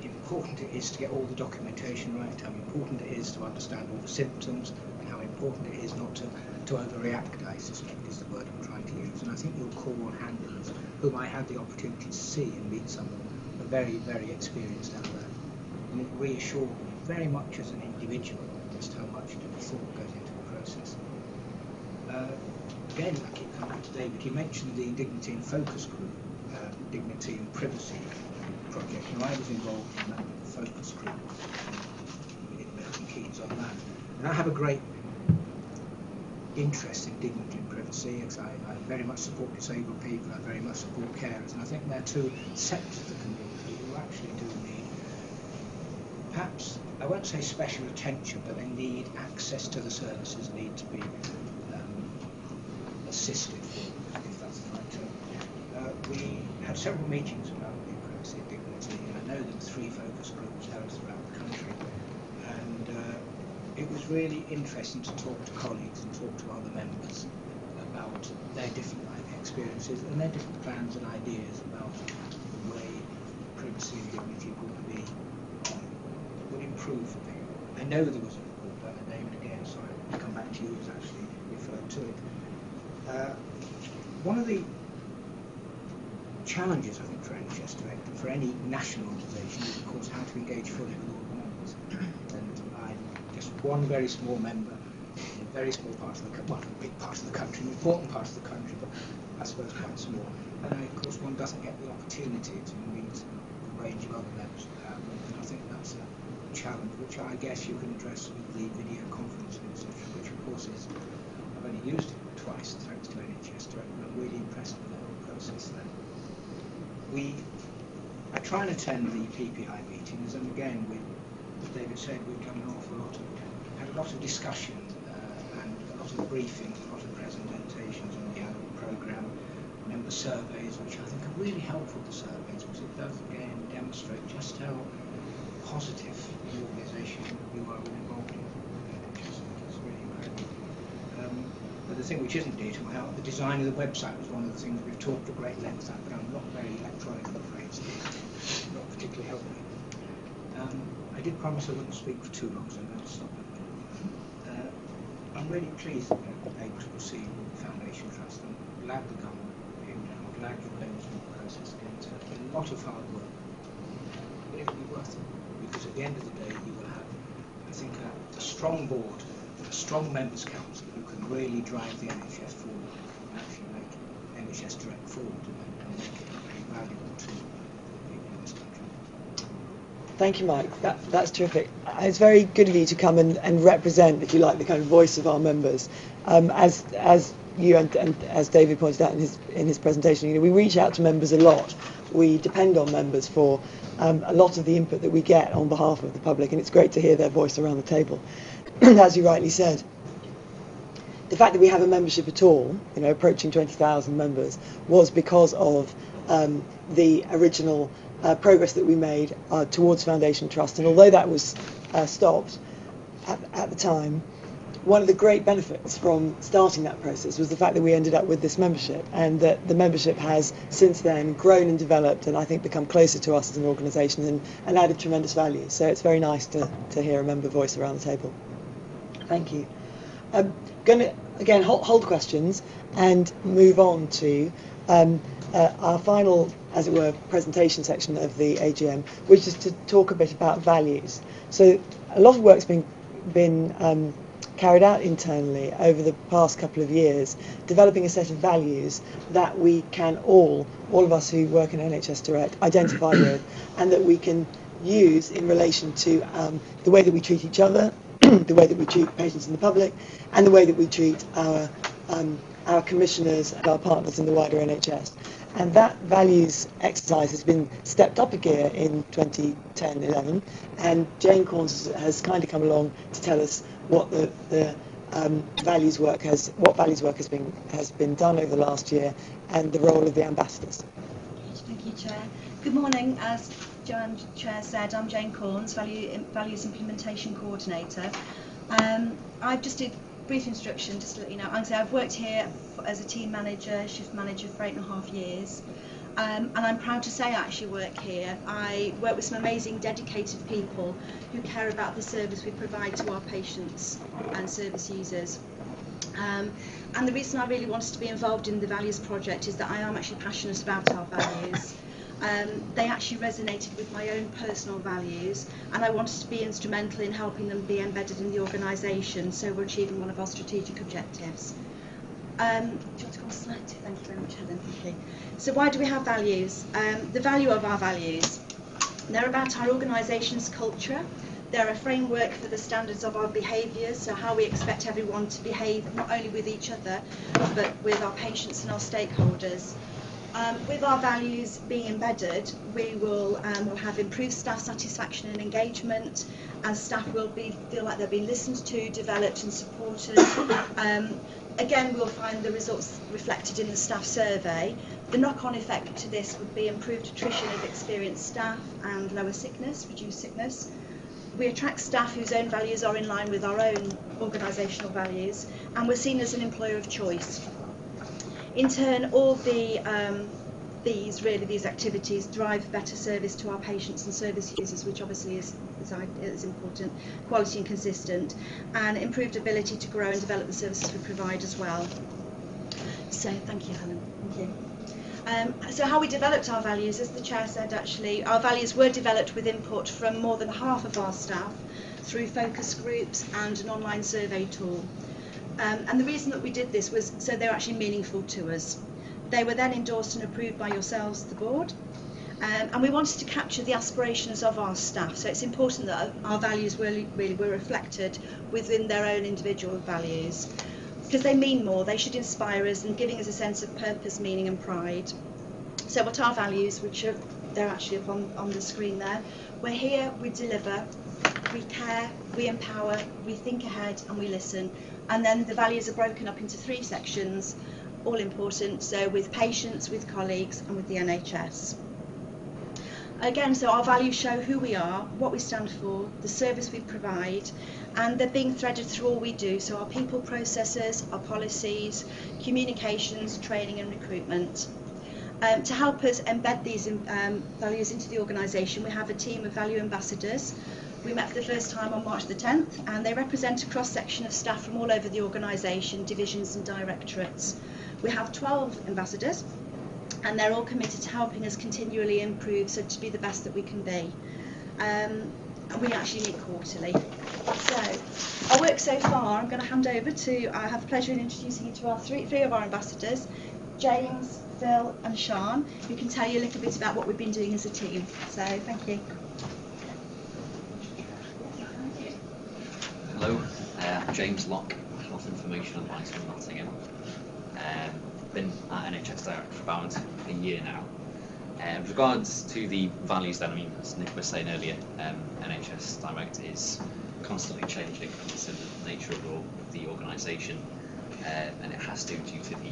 important it is to get all the documentation right, how important it is to understand all the symptoms, and how important it is not to overreact, I suspect is the word I'm trying to use. And I think your core handlers, whom I had the opportunity to see and meet some of them, are very, very experienced out there. And it reassured me very much as an individual just how much thought goes into the process. Again, I keep coming back to David. He mentioned the Dignity and Focus Group, Dignity and Privacy project. And I was involved in that focus group within Milton Keynes on that. And I have a great interest in dignity and privacy, because I very much support disabled people, I very much support carers, and I think they're two sectors of the community who actually do need, perhaps, I won't say special attention, but they need access to the services, need to be assisted, if that's the right term. We had several meetings about the privacy and dignity, and I know there were 3 focus groups held throughout the country, and it was really interesting to talk to colleagues and talk to other members about their different life experiences and their different plans and ideas about the way privacy and dignity would improve for people. I know there was a report by David again, so I'll come back to you, who's actually referred to it. One of the challenges, I think, for NHS Direct and for any national organisation is, of course, how to engage fully with all the members. And I'm just one very small member in a very small part of the country, well, a big part of the country, an important part of the country, but I suppose quite small. And of course, one doesn't get the opportunity to meet a range of other members of Parliament, and I think that's a challenge which I guess you can address with the video conferencing, etc., which of course is, I've only used it twice thanks to NHS Direct, and I'm really impressed with the whole process there. I try and attend the PPI meetings, and again, as David said, we've done an awful lot of, had a lot of discussion and a lot of briefings, a lot of presentations on the annual programme, member surveys, which I think are really helpful, the surveys, because it does again demonstrate just how positive the organisation you are involved in. It's really incredible. But the thing which isn't detailed, how the design of the website was one of the things we've talked at great length about, but I'm not very electronic, I'm afraid, so it's not particularly helpful. I did promise I wouldn't speak for too long, so I'm going to stop at a minute. I'm really pleased that we're able to proceed with the Foundation Trust. I'm glad the government came down, I'm glad you're going through the process again. It's a lot of hard work, but it will be worth it, because at the end of the day you will have, I think, a strong board, a strong members' council who can really drive the NHS forward and actually make NHS Direct forward and make it very valuable to people in this country. Thank you, Mike. That's terrific. It's very good of you to come and represent, if you like, the kind of voice of our members. As you and as David pointed out in his presentation, you know, we reach out to members a lot. We depend on members for a lot of the input that we get on behalf of the public, and it's great to hear their voice around the table. As you rightly said, the fact that we have a membership at all, you know, approaching 20,000 members, was because of the original progress that we made towards Foundation Trust. And although that was stopped at the time, one of the great benefits from starting that process was the fact that we ended up with this membership, and that the membership has since then grown and developed, and I think become closer to us as an organisation and added tremendous value. So it's very nice to hear a member voice around the table. Thank you. I'm going to, again, hold questions and move on to our final, as it were, presentation section of the AGM, which is to talk a bit about values. So a lot of work's been carried out internally over the past couple of years, developing a set of values that we can all of us who work in NHS Direct, identify with, and that we can use in relation to the way that we treat each other, the way that we treat patients and the public, and the way that we treat our commissioners and our partners in the wider NHS. And that values exercise has been stepped up a gear in 2010-11, and Jane Corns has kind of come along to tell us what the values work has been done over the last year, and the role of the ambassadors. Thank you, Chair. Good morning. As Joanne Chair said, I'm Jane Corns, Values Implementation Coordinator. I've just did brief introduction, just to let you know. I've worked here as a team manager, shift manager for 8.5 years. And I'm proud to say I actually work here. I work with some amazing, dedicated people who care about the service we provide to our patients and service users. And the reason I really wanted to be involved in the Values Project is that I am actually passionate about our values. They actually resonated with my own personal values, and I wanted to be instrumental in helping them be embedded in the organisation, so we're achieving one of our strategic objectives. Do you want to go on slide 2? Thank you very much, Helen. Thank you. So why do we have values? The value of our values. They're about our organisation's culture. They're a framework for the standards of our behaviours, so how we expect everyone to behave, not only with each other, but with our patients and our stakeholders. With our values being embedded, we will have improved staff satisfaction and engagement, and staff will feel like they're being listened to, developed and supported. Again, we'll find the results reflected in the staff survey. The knock-on effect to this would be improved attrition of experienced staff and lower sickness, reduced sickness. We attract staff whose own values are in line with our own organisational values, and we're seen as an employer of choice. In turn, all these activities drive better service to our patients and service users, which obviously is important, quality and consistent, and improved ability to grow and develop the services we provide as well. So thank you, Helen. Thank you. So how we developed our values, as the Chair said, actually, our values were developed with input from more than half of our staff through focus groups and an online survey tool. And the reason that we did this was so they're actually meaningful to us. They were then endorsed and approved by yourselves, the board, and we wanted to capture the aspirations of our staff. So it's important that our values really were reflected within their own individual values, because they mean more. They should inspire us and giving us a sense of purpose, meaning and pride. So what are values, which are they're actually up on the screen there. We're here, we deliver, we care, we empower, we think ahead and we listen. And then the values are broken up into 3 sections, all important, so with patients, with colleagues and with the NHS. Again, so our values show who we are, what we stand for, the service we provide, and they're being threaded through all we do, so our people processes, our policies, communications, training and recruitment. To help us embed these values into the organisation, we have a team of value ambassadors. We met for the first time on March the 10th, and they represent a cross-section of staff from all over the organisation, divisions and directorates. We have 12 ambassadors, and they're all committed to helping us continually improve, so to be the best that we can be. And we actually meet quarterly. So, our work so far, I'm going to hand over to, I have the pleasure in introducing you to our three of our ambassadors, James, Phil and Sean, who can tell you a little bit about what we've been doing as a team. So, thank you. James Locke, Health Information Advisor in Nottingham. Been at NHS Direct for about a year now. With regards to the values then, I mean, as Nick was saying earlier, NHS Direct is constantly changing because of the nature of the organisation, and it has to due to the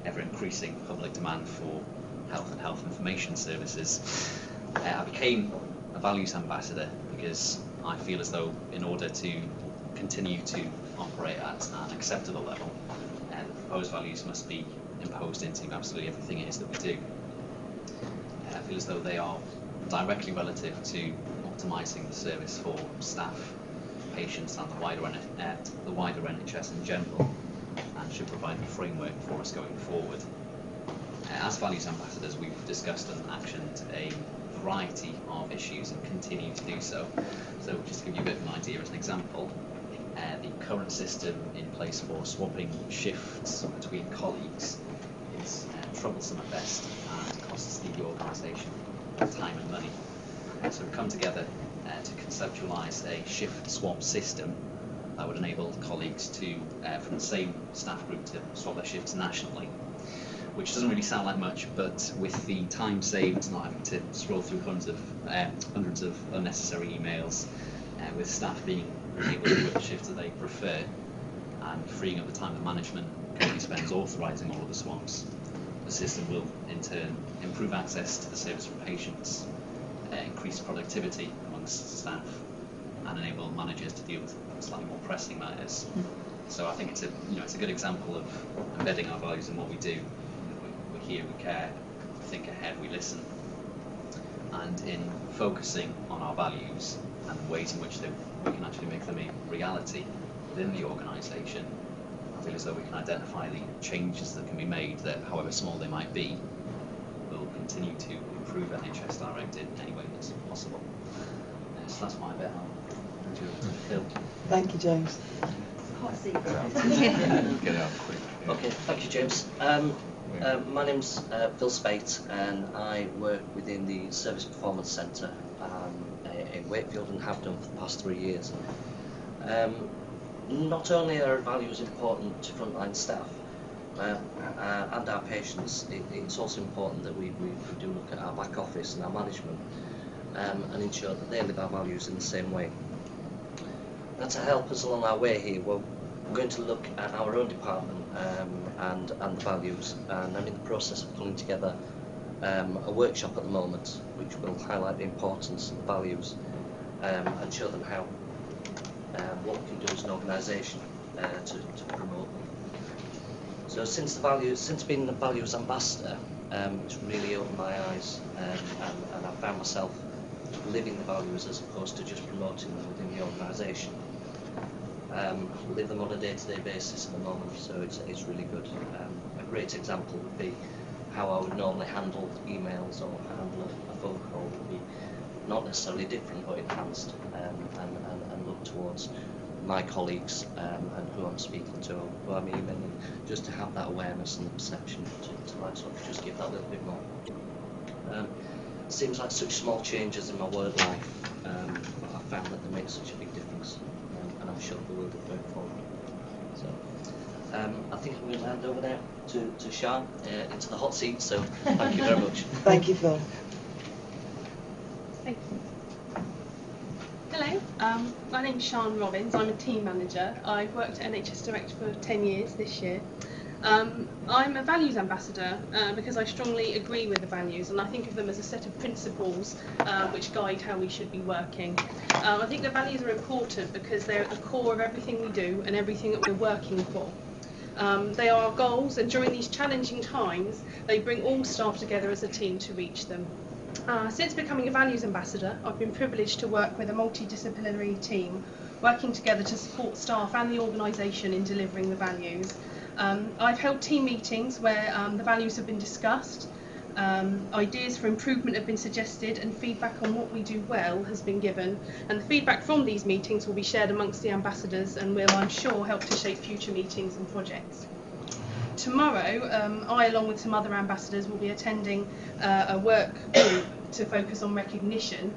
ever-increasing public demand for health and health information services. I became a values ambassador because I feel as though in order to continue to operate at an acceptable level, the proposed values must be imposed into absolutely everything it is that we do. I feel as though they are directly relative to optimising the service for staff, patients and the wider NHS in general, and should provide the framework for us going forward. As values ambassadors, we've discussed and actioned a variety of issues and continue to do so. So just to give you a bit of an idea as an example, the current system in place for swapping shifts between colleagues is troublesome at best and costs the organisation time and money. So we've come together to conceptualise a shift swap system that would enable colleagues to, from the same staff group, to swap their shifts nationally, which doesn't really sound like much, but with the time saved, not having to scroll through hundreds of unnecessary emails, with staff being able to work the shifts that they prefer, and freeing up the time that management currently spends authorising all of the swaps, the system will in turn improve access to the service for patients, increase productivity amongst staff, and enable managers to deal with slightly more pressing matters. So I think it's a good example of embedding our values in what we do. We're here, we care, we think ahead, we listen, and in focusing on our values and the ways in which we can actually make them a reality within the organisation, I feel as though we can identify the changes that can be made that, however small they might be, will continue to improve NHS Direct in any way that's possible. So that's my bit. I'll hand you over to Phil. Thank you, James. Hot seat. Get out quick. Yeah. Okay, thank you, James. My name's Phil Spate, and I work within the Service Performance Centre in Wakefield and have done for the past 3 years. Not only are values important to frontline staff and our patients, it's also important that we do look at our back office and our management and ensure that they live our values in the same way. Now, to help us along our way here, we're going to look at our own department and the values, and I'm in the process of pulling together a workshop at the moment which will highlight the importance of the values and show them how what we can do as an organisation to promote them. So since being the values ambassador, it's really opened my eyes, and I found myself living the values as opposed to just promoting them within the organisation. We live them on a day-to-day basis at the moment, so it's really good. A great example would be how I would normally handle emails or handle a phone call would be not necessarily different but enhanced, and look towards my colleagues and who I'm speaking to, who I'm emailing, just to have that awareness and the perception to like sort of just give that little bit more. Seems like such small changes in my work life, but I found that they make such a big difference, and I'm sure they will do going forward. So I think I'm going to hand over now to Sian into the hot seat, so thank you very much. Thank you, Phil. Thank you. Hello, my name's Sian Robbins. I'm a team manager. I've worked at NHS Direct for 10 years this year. I'm a values ambassador because I strongly agree with the values, and I think of them as a set of principles which guide how we should be working. I think the values are important because they're at the core of everything we do and everything that we're working for. They are our goals, and during these challenging times they bring all staff together as a team to reach them. Since becoming a values ambassador, I've been privileged to work with a multidisciplinary team working together to support staff and the organisation in delivering the values. I've held team meetings where the values have been discussed, ideas for improvement have been suggested, and feedback on what we do well has been given, and the feedback from these meetings will be shared amongst the ambassadors and will, I'm sure, help to shape future meetings and projects. Tomorrow, I, along with some other ambassadors, will be attending a work group to focus on recognition.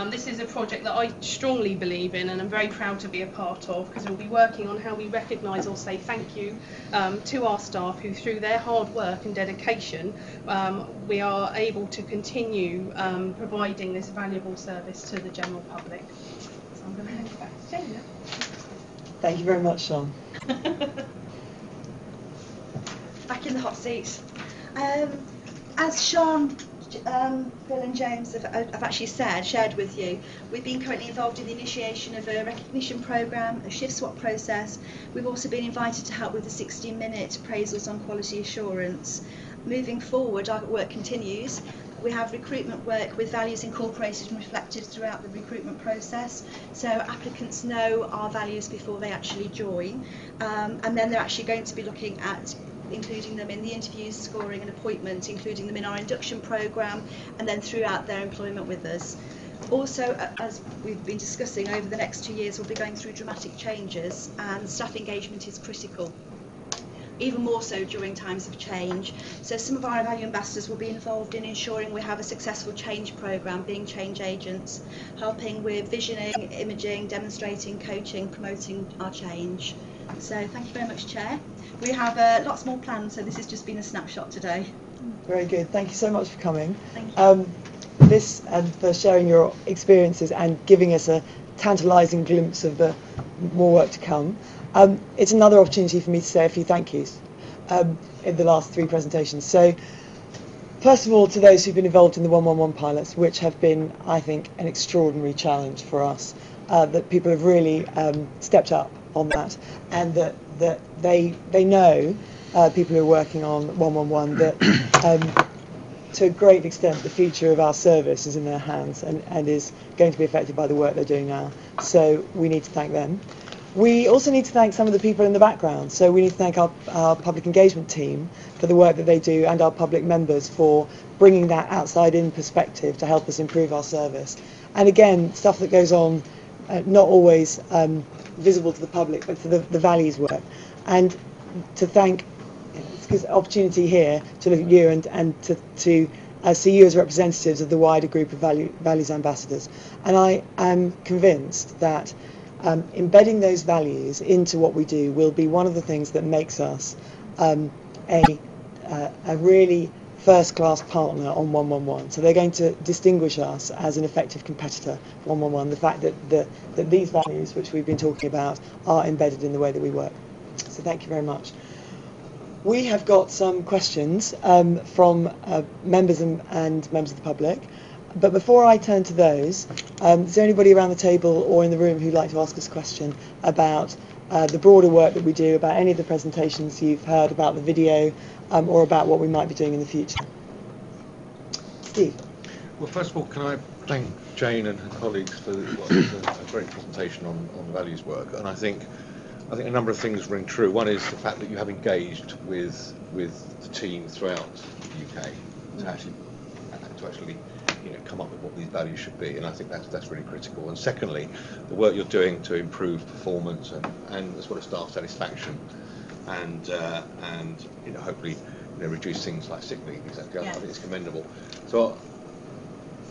This is a project that I strongly believe in and I'm very proud to be a part of, because we'll be working on how we recognise or say thank you to our staff who, through their hard work and dedication, we are able to continue providing this valuable service to the general public. So I'm going to hand you back to Jane now. Thank you very much, Sean. Back in the hot seats. As Sean, Phil and James have actually shared with you, we've been currently involved in the initiation of a recognition programme, a shift swap process. We've also been invited to help with the 60-minute appraisals on quality assurance. Moving forward, our work continues. We have recruitment work with values incorporated and reflected throughout the recruitment process, so applicants know our values before they actually join, and then they're actually going to be looking at including them in the interviews, scoring and appointment, including them in our induction programme, and then throughout their employment with us. Also, as we've been discussing, over the next 2 years we'll be going through dramatic changes, and staff engagement is critical, even more so during times of change. So some of our value ambassadors will be involved in ensuring we have a successful change programme, being change agents, helping with visioning, imaging, demonstrating, coaching, promoting our change. So thank you very much, Chair. We have lots more planned, so this has just been a snapshot today. Very good. Thank you so much for coming. Thank you. This and for sharing your experiences and giving us a tantalising glimpse of the more work to come. It's another opportunity for me to say a few thank yous in the last 3 presentations. So, first of all, to those who've been involved in the 111 pilots, which have been, I think, an extraordinary challenge for us, that people have really stepped up on that, and that they know, people who are working on 111, that to a great extent the future of our service is in their hands and is going to be affected by the work they're doing now. So we need to thank them. We also need to thank some of the people in the background. So we need to thank our public engagement team for the work that they do, and our public members for bringing that outside-in perspective to help us improve our service. And again, stuff that goes on, not always visible to the public, but to the values work. And to thank, it's an opportunity here to look at you and to see you as representatives of the wider group of values ambassadors. And I am convinced that embedding those values into what we do will be one of the things that makes us a really first-class partner on 111. So they're going to distinguish us as an effective competitor for 111, the fact that these values, which we've been talking about, are embedded in the way that we work. So thank you very much. We have got some questions from members and members of the public. But before I turn to those, is there anybody around the table or in the room who'd like to ask us a question about the broader work that we do, about any of the presentations you've heard, about the video, or about what we might be doing in the future? Steve. Well, first of all, can I thank Jane and her colleagues for what was a great presentation on values work. And I think a number of things ring true. One is the fact that you have engaged with the team throughout the UK to actually come up with what these values should be, and I think that's really critical. And secondly, the work you're doing to improve performance and as well as staff satisfaction, and hopefully reduce things like sick leave. Exactly, I think it's commendable. So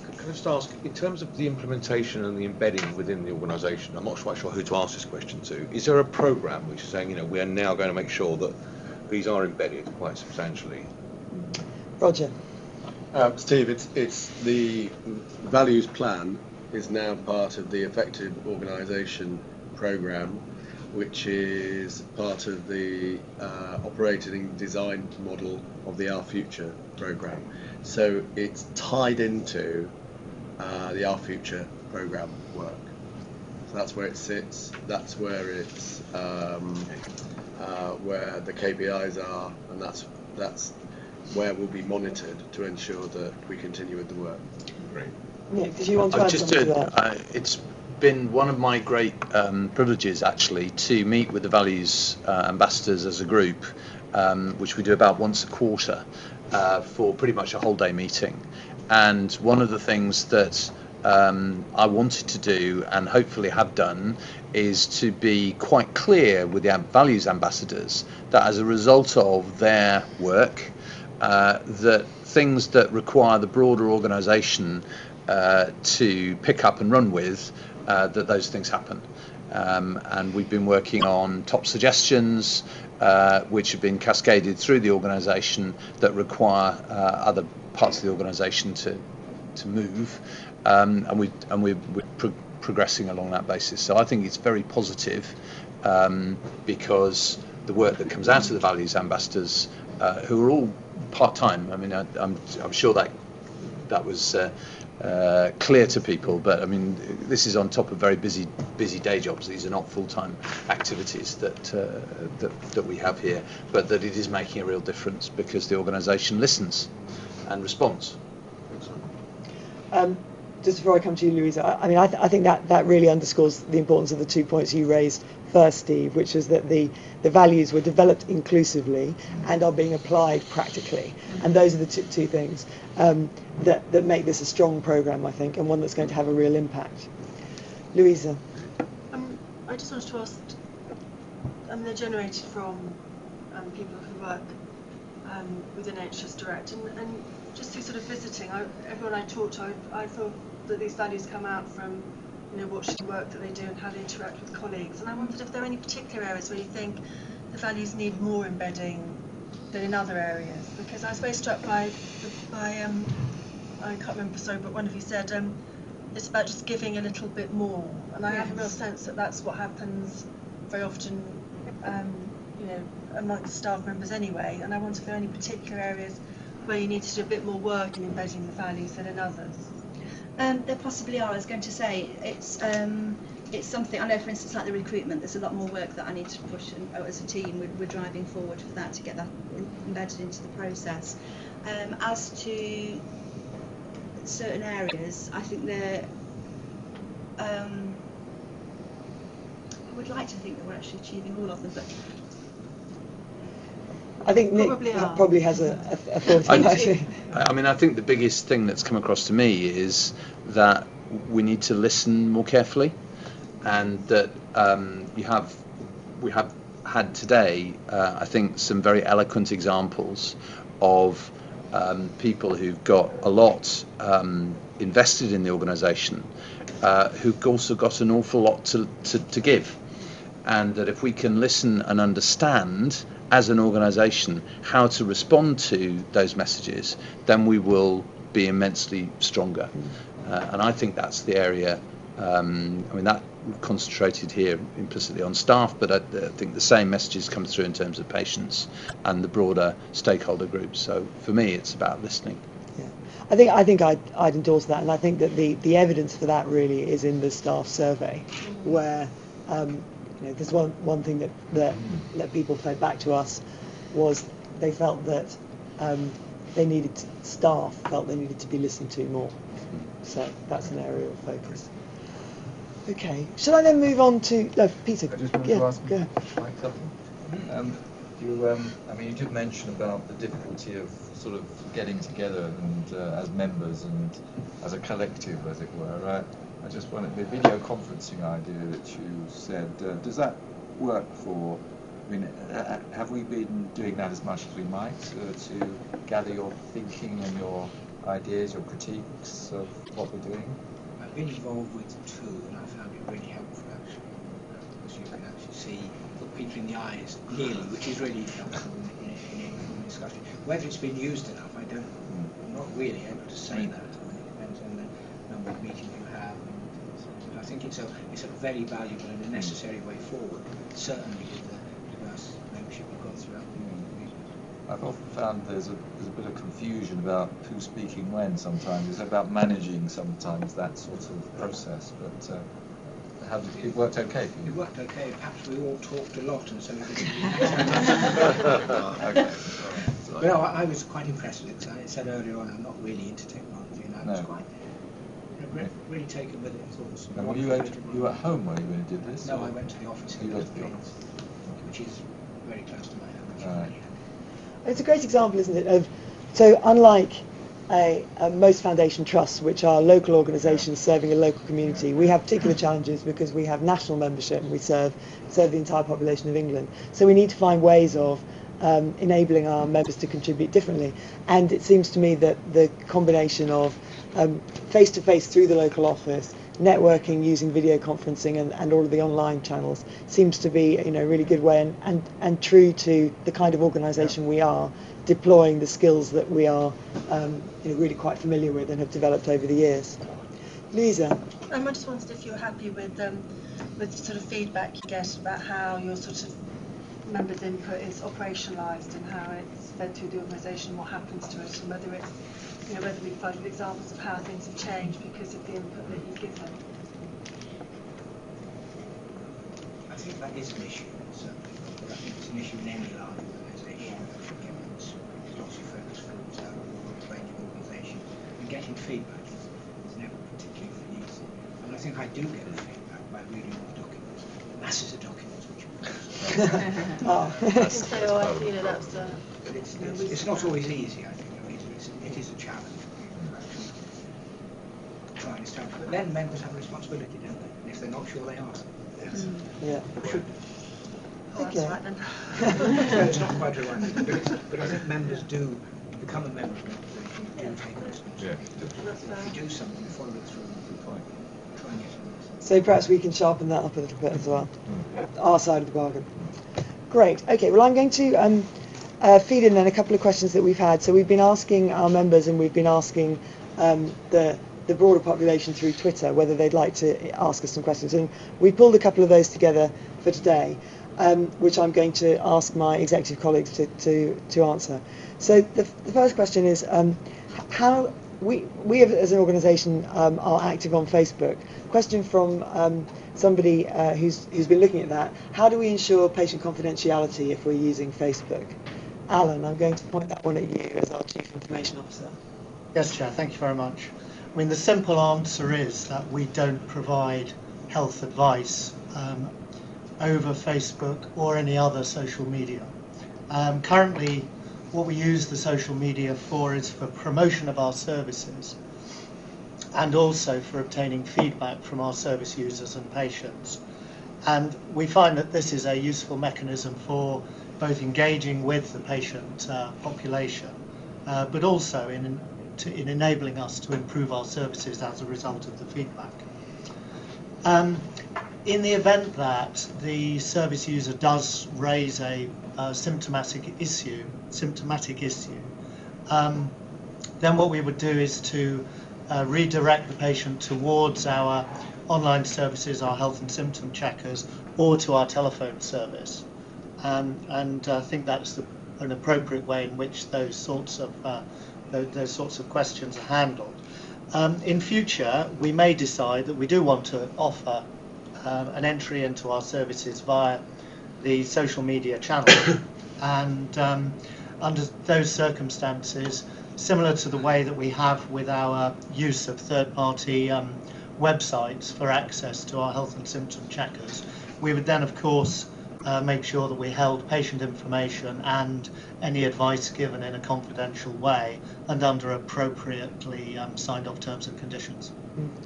can I just ask, in terms of the implementation and the embedding within the organisation, I'm not quite sure who to ask this question to. Is there a programme which is saying we are now going to make sure that these are embedded quite substantially? Roger. Steve, it's the values plan is now part of the effective organisation programme, which is part of the operating design model of the Our Future programme. So it's tied into the Our Future programme work. So that's where it sits. That's where it's where the KPIs are, and that's where we'll be monitored to ensure that we continue with the work. Great. Nick, did you want to add something to that? It's been one of my great privileges, actually, to meet with the values ambassadors as a group, which we do about once a quarter for pretty much a whole day meeting. And one of the things that I wanted to do, and hopefully have done, is to be quite clear with the values ambassadors that as a result of their work, that things that require the broader organisation to pick up and run with, that those things happen. And we've been working on top suggestions, which have been cascaded through the organisation that require other parts of the organisation to move, and we're progressing along that basis. So I think it's very positive, because the work that comes out of the values ambassadors, who are all part-time. I mean, I'm sure that was clear to people, but I mean, this is on top of very busy day jobs. These are not full-time activities that we have here, but that it is making a real difference because the organisation listens and responds. Just before I come to you, Louisa, I mean, I think that really underscores the importance of the 2 points you raised first, Steve, which is that the values were developed inclusively and are being applied practically. And those are the two things that make this a strong programme, I think, and one that's going to have a real impact. Louisa. I just wanted to ask, they're generated from people who work within NHS Direct, and just through sort of visiting, everyone I talked to, I thought that these values come out from watching the work that they do and how they interact with colleagues. And I wondered if there are any particular areas where you think the values need more embedding than in other areas. Because I was very struck by I can't remember, sorry, but one of you said it's about just giving a little bit more. And I have a real sense that that's what happens very often, amongst staff members anyway. And I wonder if there are any particular areas where you need to do a bit more work in embedding the values than in others. There possibly are. I was going to say it's something. I know, for instance, like the recruitment. There's a lot more work that I need to push, and as a team, we're driving forward for that to get that embedded into the process. As to certain areas, I think they're. I would like to think that we're actually achieving all of them, but. I think Nick probably has a thought on that. I mean, I think the biggest thing that's come across to me is that we need to listen more carefully, and that we have had today, I think, some very eloquent examples of people who've got a lot invested in the organisation, who've also got an awful lot to give, and that if we can listen and understand as an organisation how to respond to those messages, then we will be immensely stronger. And I think that's the area, I mean, that we've concentrated here implicitly on staff, but I think the same messages come through in terms of patients and the broader stakeholder groups. So for me, it's about listening. Yeah, I think I'd endorse that, and I think that the evidence for that really is in the staff survey, where there's one thing that people fed back to us was they felt that staff felt they needed to be listened to more. So that's an area of focus. Okay, shall I then move on to Peter? I just wanted to ask Mike something. You did mention about the difficulty of sort of getting together and as members and as a collective, as it were, right? I just wanted the video conferencing idea that you said. Does that work for? I mean, have we been doing that as much as we might to gather your thinking and your ideas, your critiques of what we're doing? I've been involved with two, and I found it really helpful actually, because you can actually see, look people in the eyes nearly, which is really helpful in a discussion. Whether it's been used enough, I'm not really able to say that. It depends on the number of meetings you have. And I think it's a very valuable and a necessary way forward, certainly with the diverse membership we've got throughout the meeting. I've often found there's a bit of confusion about who's speaking when sometimes. It's about managing sometimes that sort of process, but it worked okay for you? It worked okay. Perhaps we all talked a lot, and so we didn't. Okay. But no, I was quite impressed with it, because I said earlier on I'm not really into technology, and I was quite really taken with it. And were you at home when you did this? No, I went to the office. You went to the office, which is very close to my home. It's a great example, isn't it, so unlike most foundation trusts, which are local organisations serving a local community, we have particular challenges because we have national membership and we serve the entire population of England. So we need to find ways of enabling our members to contribute differently. And it seems to me that the combination of face-to-face through the local office, networking using video conferencing and all of the online channels seems to be a really good way and true to the kind of organisation we are, deploying the skills that we are really quite familiar with and have developed over the years. Louisa? I just wondered if you're happy with sort of feedback you get about how your sort of members' input is operationalised and how it's fed through the organisation, what happens to it, and whether it's whether we find examples of how things have changed because of the input that you give them. I think that is an issue, certainly. I think it's an issue in any large organisation. There's lots of focus groups out of a range of organisations, and getting feedback is never particularly easy. And I think I do get feedback by reading all the documents, masses of documents which are but it's not always easy, I think. It is a challenge. Try and establish. But then members have a responsibility, don't they? And if they're not sure, they ask. Yes. Yeah. Should. Oh, that's right then. No, it's not quite right. But I think members do become a member of an organisation, do take responsibility. If you do something, follow it through. Try and get it. So perhaps we can sharpen that up a little bit as well. Our side of the bargain. Great. Okay. Well, I'm going to feed in then a couple of questions that we've had. So we've been asking our members and we've been asking the broader population through Twitter whether they'd like to ask us some questions. And we pulled a couple of those together for today, which I'm going to ask my executive colleagues to answer. So the first question is how we as an organisation are active on Facebook. Question from somebody who's been looking at that. How do we ensure patient confidentiality if we're using Facebook? Alan, I'm going to point that one at you as our Chief Information Officer. Yes, Chair, thank you very much. I mean, the simple answer is that we don't provide health advice over Facebook or any other social media. Currently, what we use the social media for is for promotion of our services and also for obtaining feedback from our service users and patients. And we find that this is a useful mechanism for both engaging with the patient population, but also in enabling us to improve our services as a result of the feedback. In the event that the service user does raise a symptomatic issue, then what we would do is to redirect the patient towards our online services, our health and symptom checkers, or to our telephone service. And I think that's an appropriate way in which those sorts of questions are handled. In future, we may decide that we do want to offer an entry into our services via the social media channel, and under those circumstances, similar to the way that we have with our use of third-party websites for access to our health and symptom checkers, we would then, of course, make sure that we held patient information and any advice given in a confidential way and under appropriately signed off terms and conditions.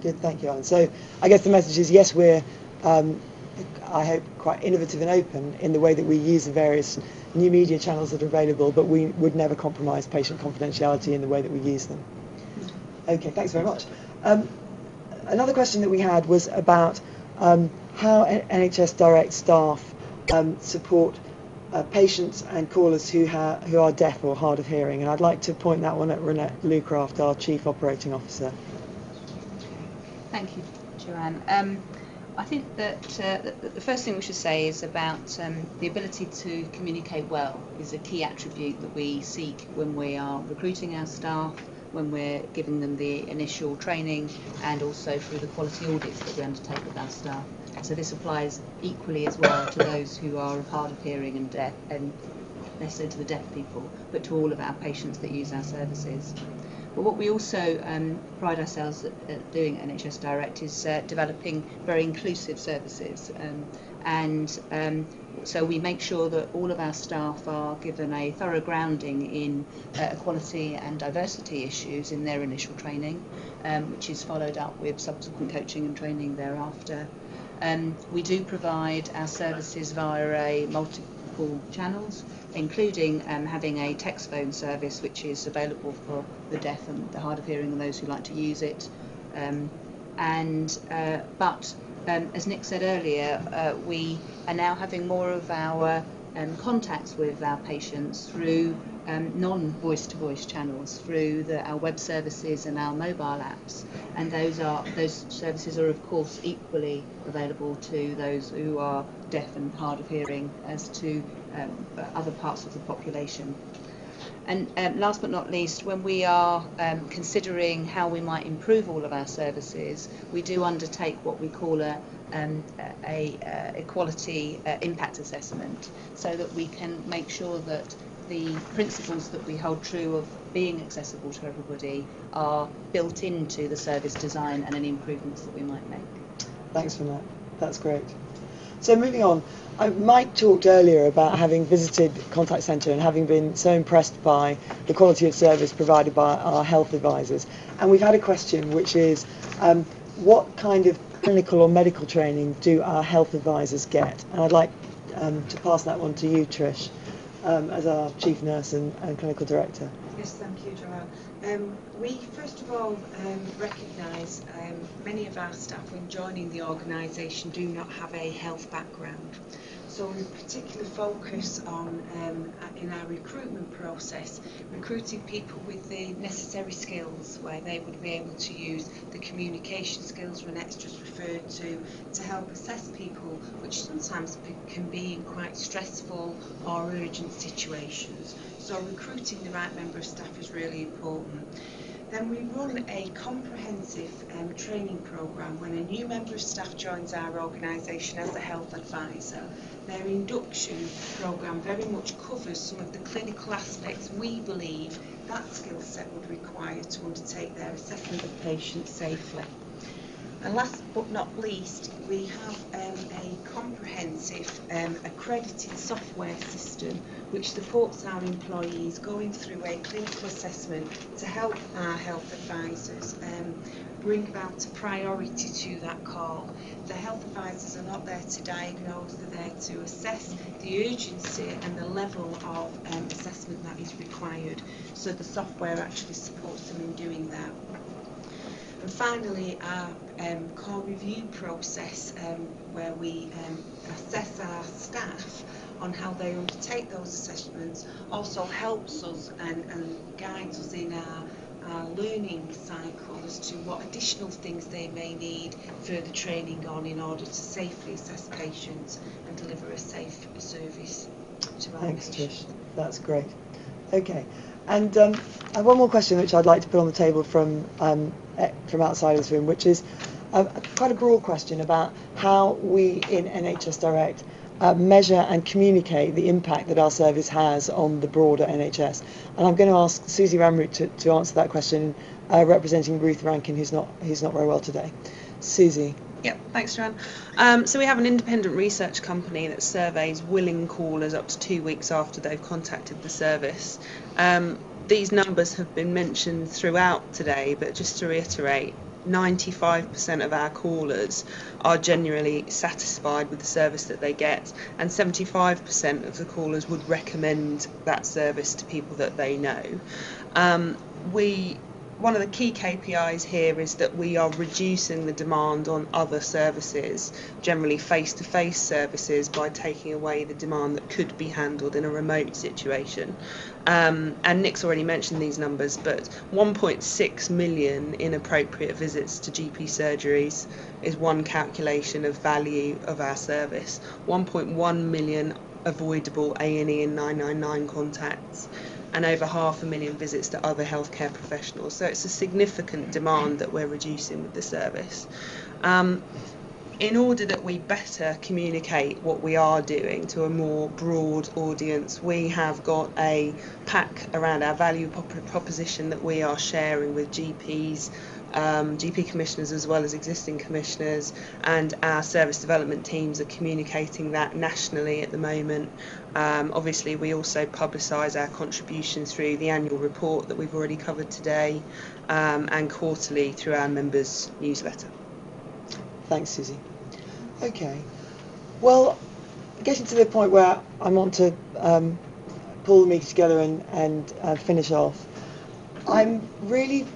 Good, thank you, Alan. So I guess the message is yes, we're, I hope, quite innovative and open in the way that we use the various new media channels that are available, but we would never compromise patient confidentiality in the way that we use them. Okay, thanks very much. Another question that we had was about how NHS Direct staff support patients and callers who are deaf or hard of hearing, and I'd like to point that one at Renette Lucraft, our Chief Operating Officer. Thank you, Joanne. I think that the first thing we should say is about the ability to communicate well is a key attribute that we seek when we are recruiting our staff, when we're giving them the initial training, and also through the quality audits that we undertake with our staff. So this applies equally as well to those who are hard of hearing and deaf, and less so to the deaf people, but to all of our patients that use our services. But what we also pride ourselves at doing at NHS Direct is developing very inclusive services, so we make sure that all of our staff are given a thorough grounding in equality and diversity issues in their initial training, which is followed up with subsequent coaching and training thereafter. We do provide our services via a multiple channels, including having a text phone service which is available for the deaf and the hard of hearing and those who like to use it. But as Nick said earlier, we are now having more of our contacts with our patients through non-voice-to-voice channels, through our web services and our mobile apps, and those services are of course equally available to those who are deaf and hard of hearing as to other parts of the population. And last but not least, when we are considering how we might improve all of our services, we do undertake what we call a quality impact assessment, so that we can make sure that the principles that we hold true of being accessible to everybody are built into the service design and any improvements that we might make. Thanks for that. That's great. So moving on, Mike talked earlier about having visited Contact Centre and having been so impressed by the quality of service provided by our health advisors. And we've had a question which is, what kind of clinical or medical training do our health advisors get? And I'd like to pass that one to you, Trish, as our Chief Nurse and Clinical Director. Yes, thank you, Joanne. We first of all recognise many of our staff when joining the organisation do not have a health background. So we particularly focus on, in our recruitment process, recruiting people with the necessary skills where they would be able to use the communication skills Renette's just referred to help assess people, which sometimes can be in quite stressful or urgent situations. So recruiting the right member of staff is really important. Then we run a comprehensive training programme when a new member of staff joins our organisation as a health advisor. Their induction programme very much covers some of the clinical aspects we believe that skill set would require to undertake their assessment of patients safely. And last but not least, we have a comprehensive accredited software system which supports our employees going through a clinical assessment to help our health advisors bring about a priority to that call. The health advisors are not there to diagnose, they're there to assess the urgency and the level of assessment that is required. So the software actually supports them in doing that. And finally, our core review process, where we assess our staff on how they undertake those assessments, also helps us and guides us in our learning cycle as to what additional things they may need further training on in order to safely assess patients and deliver a safe service to our Thanks, patients. Trish. That's great. Okay. And I have one more question which I'd like to put on the table from outside of this room, which is quite a broad question about how we in NHS Direct measure and communicate the impact that our service has on the broader NHS. And I'm going to ask Susie Ramroot to answer that question, representing Ruth Rankin, who's not very well today. Susie. Yep, thanks, Joanne. So we have an independent research company that surveys willing callers up to 2 weeks after they've contacted the service. These numbers have been mentioned throughout today, but just to reiterate, 95% of our callers are genuinely satisfied with the service that they get, and 75% of the callers would recommend that service to people that they know. One of the key KPIs here is that we are reducing the demand on other services, generally face-to-face services, by taking away the demand that could be handled in a remote situation. And Nick's already mentioned these numbers, but 1.6 million inappropriate visits to GP surgeries is one calculation of value of our service. 1.1 million avoidable A&E and 999 contacts, and over 500,000 visits to other healthcare professionals. So it's a significant demand that we're reducing with the service. In order that we better communicate what we are doing to a more broad audience, we have got a pack around our value proposition that we are sharing with GPs, GP commissioners as well as existing commissioners, and our service development teams are communicating that nationally at the moment. Obviously we also publicise our contributions through the annual report that we've already covered today, and quarterly through our members' newsletter. Thanks, Susie. Okay. Well, getting to the point where I want to pull the meeting together and finish off, I'm really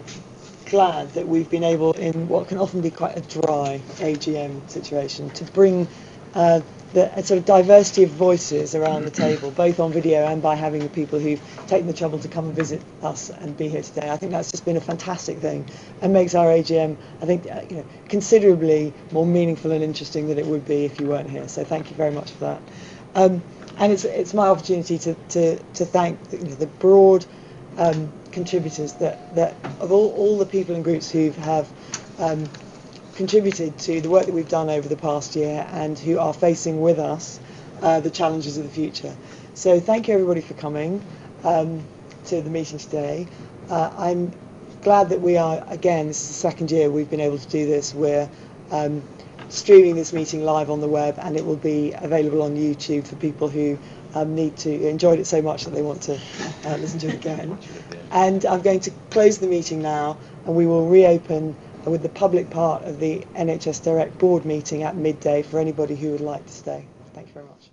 glad that we've been able, in what can often be quite a dry AGM situation, to bring a sort of diversity of voices around the table, both on video and by having the people who've taken the trouble to come and visit us and be here today. I think that's just been a fantastic thing and makes our AGM, I think, considerably more meaningful and interesting than it would be if you weren't here. So thank you very much for that. And it's my opportunity to thank the broad contributors that of all the people and groups who have contributed to the work that we've done over the past year and who are facing with us the challenges of the future. So thank you everybody for coming to the meeting today. I'm glad that we are, again, this is the second year we've been able to do this. We're streaming this meeting live on the web, and it will be available on YouTube for people who enjoyed it so much that they want to listen to it again. And I'm going to close the meeting now, and we will reopen with the public part of the NHS Direct board meeting at midday for anybody who would like to stay. Thank you very much.